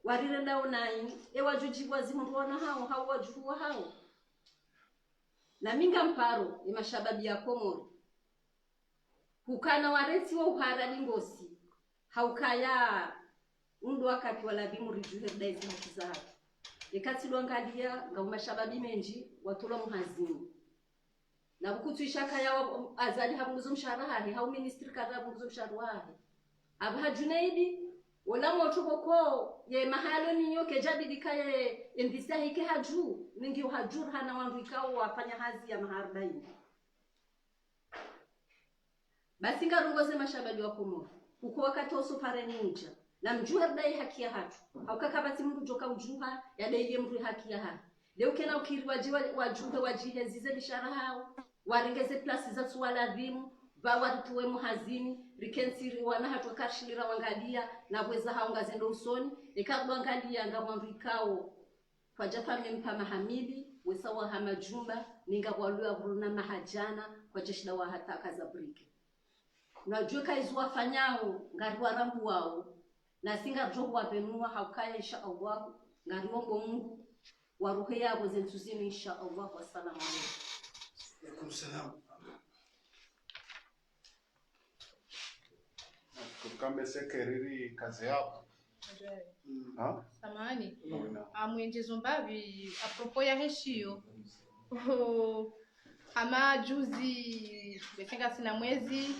warirenda unai ewajujibwa zimuona hao hao wajuhu hao na minga mparo imashababi ya Komoro hukana wareti wa uharali ngosi haukaya undu wakati wala bimu rijuhe daizi hakizaha ekati luangalia nga umashababi menji watula muhazini na bukutu ishaka ya Azali habunguzo mshahara hahe hau ministri kada habunguzo mshahara hahe abha Junaidi wala motoboko ye mahalo niyo kejabidi kaye endisa hike haju ningi hajur hana wandu ikao wafanya hazi ya maharbaini basi ngarungoze mashababi wa Komoro uko wakati oso pare ninja na mjuha dai haki ya hatu au kakabati mtu joka ujuha ya dai mtu haki ya hatu leo kena ukiri wajuha wajihe zize bishara hao warengeze plasi za suala dhimu ba watuwe muhazini rikensiri wana hatu kashilira wangalia na bweza hao ngazendo usoni ikabwangalia ngamwandu ikao kwa jafa mempa mahamidi wesawa hamajumba ninga walua buruna mahajana kwa jeshida wa hata kaza briki unajua kaizu wafanyao ngari warambu wao na singa jobu wabenua haukaya insha Allah ngari wongo Mungu waruhe yabo zentuzini insha Allah wassalamu Alaikum salam. Tukambe sekeriri kazi yao. Ha? Samani. Amwenjezo mbavi apropo ya heshio. Ama juzi befinga sina mwezi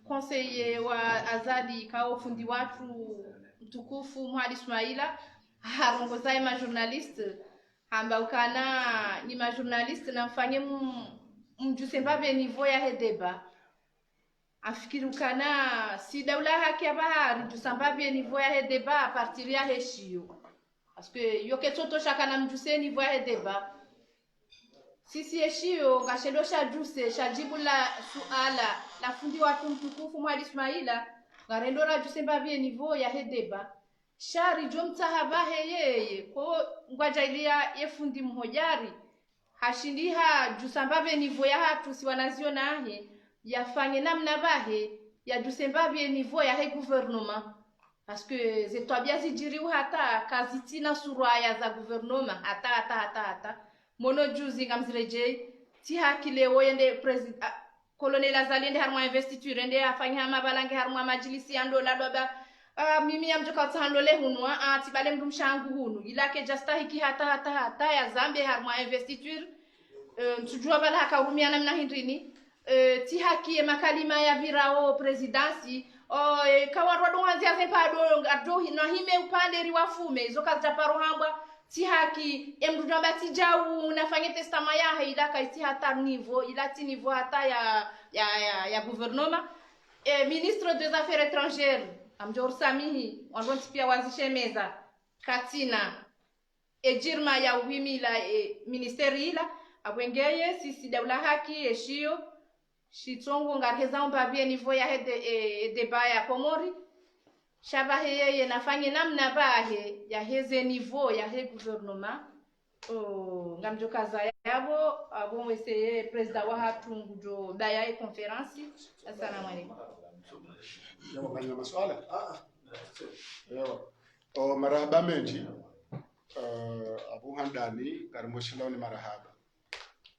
conseiller wa Azali kao fundi watu mtukufu Muhadi Ismaila harongozaye ma journaliste hamba ukana ni ma journaliste na mfanye mjuse mbabe niveau ya hedeba afikiri ukana si daula haki ya bahari tusambabe niveau ya hedeba a partir ya heshio parce que yoke toto shakana mjuse niveau ya hedeba sisi heshio ngashelo shajuse shajibu la suala la fundi watu mtukufu Muhadi Ismaila ngarendo la juse mbabe niveau ya hedeba shari jomtahaba yeye ko ngwajailia yefundi mhojari hashindiha jusambabe nivo ya hatu si wanaziona ahe yafanye namna bahe ya jusembabe nivo ya he gouvernement parce que zetwabia zijiriu hata kazitina suraya za gouvernement hata mono juzi ngamzireje ti hakileo yende president colonel Azali ende harma investiture ende afanya mabalange harma majlisi ando la doba mimi amjoka tsandole hunwa tibale mdumshangu hunu ilake jasta hiki hata ya Zambia harma investiture tujua bala hakarumiana mna hindrini ti haki makalima ya virao presidency kawarwa donganzia sempado ado na hime upande riwafume zoka zaparo hamba ti haki emdujamba tijau nafanya testama ya haidaka ti hata niveau ilati niveau hata ya gouvernement ministre des affaires étrangères amjor samihi wangonti pia wazishe meza katina ejirma ya uhimila ministeri ila abwengeye sisi daula haki eshio shitongo ngarheza mbabie niveau ya deba ya Komori shabahe yeye nafanye namna bahe ya heze niveau ya he gouvernement ngamjoka za yabo abomwese president wa hatungu jo daya conference. Assalamu alaykum. Yawa kanya maswala? Yawa. Marahaba menji. Abu Handani karimboshila ni marahaba.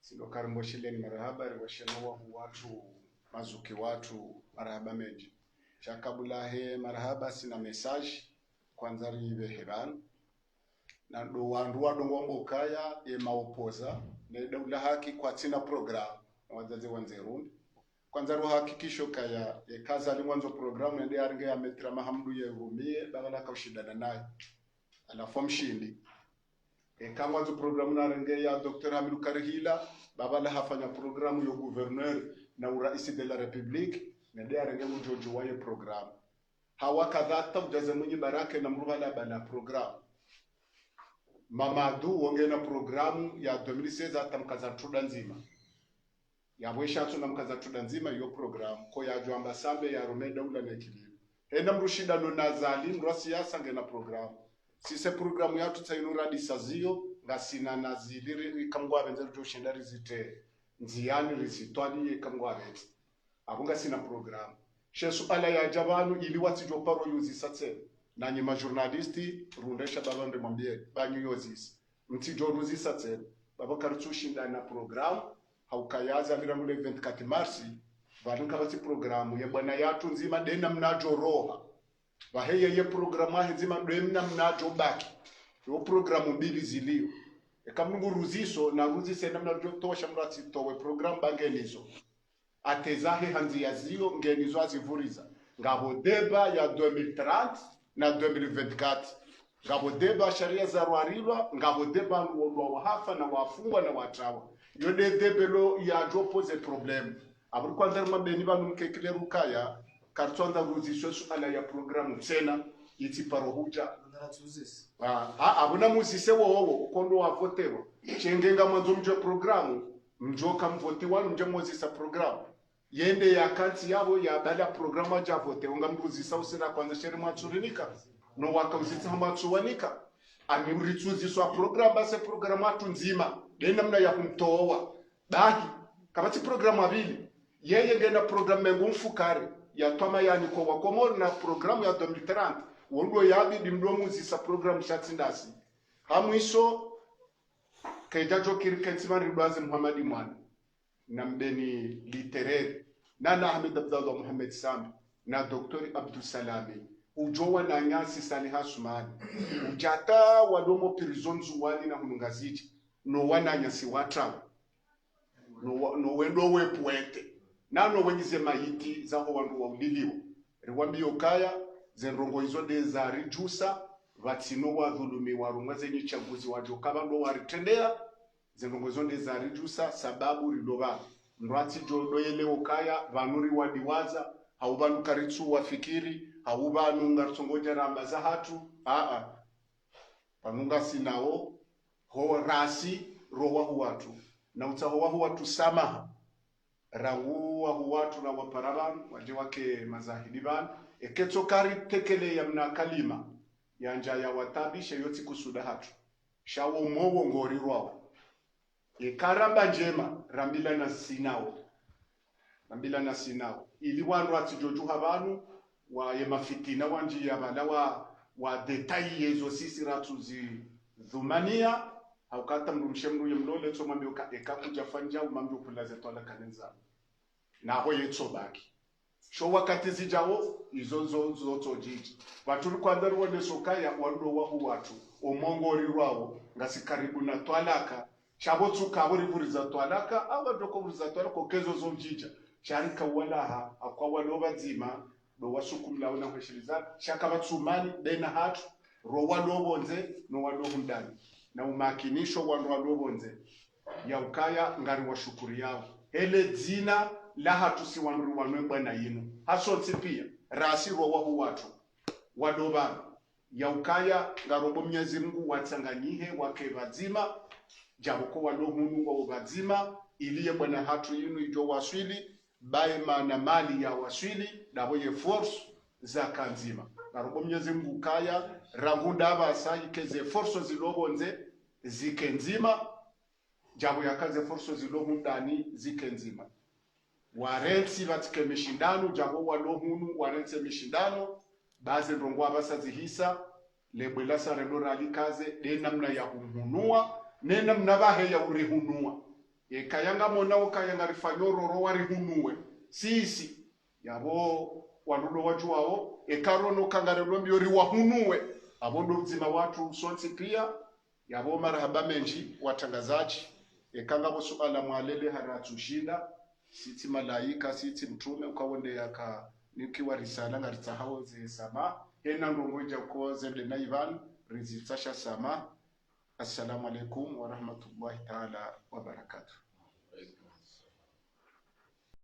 Sino karimboshile ni marahaba riwashena wa watu mazuki watu marahaba menji. Shakabula he marahaba sina message kwanza ribe heban. Na ndo wandu wadongo kaya ye maopoza ne daula haki kwa tina program wazazi wanzeruni kwanza roho hakikisho kaya kaza ali mwanzo programu ende aringe ya metra mahamdu yevumie bagala kaushindana naye alafu mshindi kama mwanzo programu na aringe ya Dr. Hamidu Karihila babala hafanya programu yo gouverneur na uraisi de la republique nende aringe mjojo waye programu hawa kadhata ujaze mwenye baraka na mruhala bana programu Mamadu wonge na programu ya 2016 hata mkaza tuda nzima yabwesha tuna mkaza tuda nzima yo programu ko ya jwamba sambe ya Romeda ula na kilimo enda mrushida no nazali mrwa siasa ngena programu sise programu ya tutsainura disazio ngasina naziliri kamgwa benze tushinda rizite nziani rizitwani kamgwa benze abunga sina programu shesu ala ya jabanu ili watijo paro yuzi satse na nyima journalisti rundesha babande mwambie banyu yozisi mtijo ruzi satse baba karutushinda na programu haukayaza vira mule 24 marsi vanunka bati programu ya bwana yatu nzima dena mnajo roha waheye ye programu ahe nzima dena mnajo baki yo programu mbili zilio ekamnungu ruziso na ruzise na mnajo tosha mrati towe programu bangenizo atezahe hanzi yazio ngenizo azivuriza ngabo deba ya 2030 na 2024 ngabo deba sharia za rwarilwa ngabo deba wa hafa na wafungwa na watawa yode debelo ya jopose problem aburi kwanza mabeni banu mkekile rukaya kartonda ruziso su ala ya programu tena yiti parohuja abuna musise wowo kondo wavotero chengenga mwanzo mjo programu mjoka mvoti wanu mje mozisa programu yende ya kanti yabo ya bala programu ja vote unga mruzisa usira kwanza sheri mwaturinika no wakauzita mwatsuwanika amiritsuziswa programu base programu atu nzima dena mna ya kumtoa bahi kabati programu abili yeye ngena programu mengu mfukare ya toma yani kwa wakomoro na programu ya 2030 wondo yabi dimdomu zisa programu shatindasi hamwiso kaijajo kirikensima ribazi Muhammadi mwana na mbeni literaire na Ahmed Abdallah Muhammad Sami na Dr. Abdul Salami ujowa na nyasi Saliha Sumani ujata wadomo prison zuwani na hunungaziji no wana nyasi watra no wendo wepuete nano wenyize maiti zaho wandu wa uliliwa riwambi okaya zenrongo hizo de za rijusa vatino wa dhulumi warumwa zenye chaguzi wajokaba ndo waritendea zenrongo hizo de za rijusa sababu riloba ndwati jodo yele okaya vanuri wadiwaza haubanu karitsu wafikiri haubanu ngarsongoja ramba za hatu panunga sinao ho rasi rowa huwatu na utahowa huwatu samaha rawu wa huwatu na waparaban waje wake mazahidiban eketso kari tekele ya mna kalima ya nja ya watabisha yoti kusuda hatu shawo mowo ngori rwao karamba njema rambila na sinao ili wandu atijoju habanu wa ye mafitina wanji ya bala wa detail yezo sisi ratu zi dhumania haukata mrumshe mruye mlole to mambe ekakuja fanja umambe kulaze twala kanenza na ho yetso baki sho wakati zijawo izo zoto jiji watu kwanza ruone sokaya wando wa watu omongori rwao ngasi karibu na twalaka shabotu kaburi buriza twalaka abadoko buriza twalaka kezo zo jija sharika walaha akwa waloba zima do wasukumla ona kweshiriza shaka batsumani dena hatu ro walobonze no walohundani na umakinisho wandu walobonze ya ukaya ngari wa shukuri yao hele dzina la hatu si wandu wanwemba na yinu haso pia rasi ro wahu watu wadobana ya ukaya ngarobo Mwenyezi Mungu watsanganyihe wake vazima jaboko walohunu wa vazima iliye bwana hatu yinu ijo waswili baima na mali ya waswili dabo ye force za kanzima ngarobo Mwenyezi Mungu kaya rangunda abasa ikeze force zilobonze zikenzima jabo yakaze force zilobundani zikenzima warensi batike mishindano jabo walohunu warense mishindano baze ndongo abasa zihisa lebwela sare dorali kaze de namna ya hununua ne namna bahe ya urihunua kayanga mona okayanga rifanyoro warihunue sisi yabo wanulo watu wao ekarono kangare lombi yori wahunue abondo mzima watu sonsi pia yabo marhaba menji watangazaji ekanga bo suala mwalele haratushinda siti malaika siti mtume ukawonde yaka nikiwa risala ngaritsa hawo ze sama hena ngongoja ko zende na ivan rizitsasha sama. Assalamu alaikum wa rahmatullahi ta'ala wa barakatuh.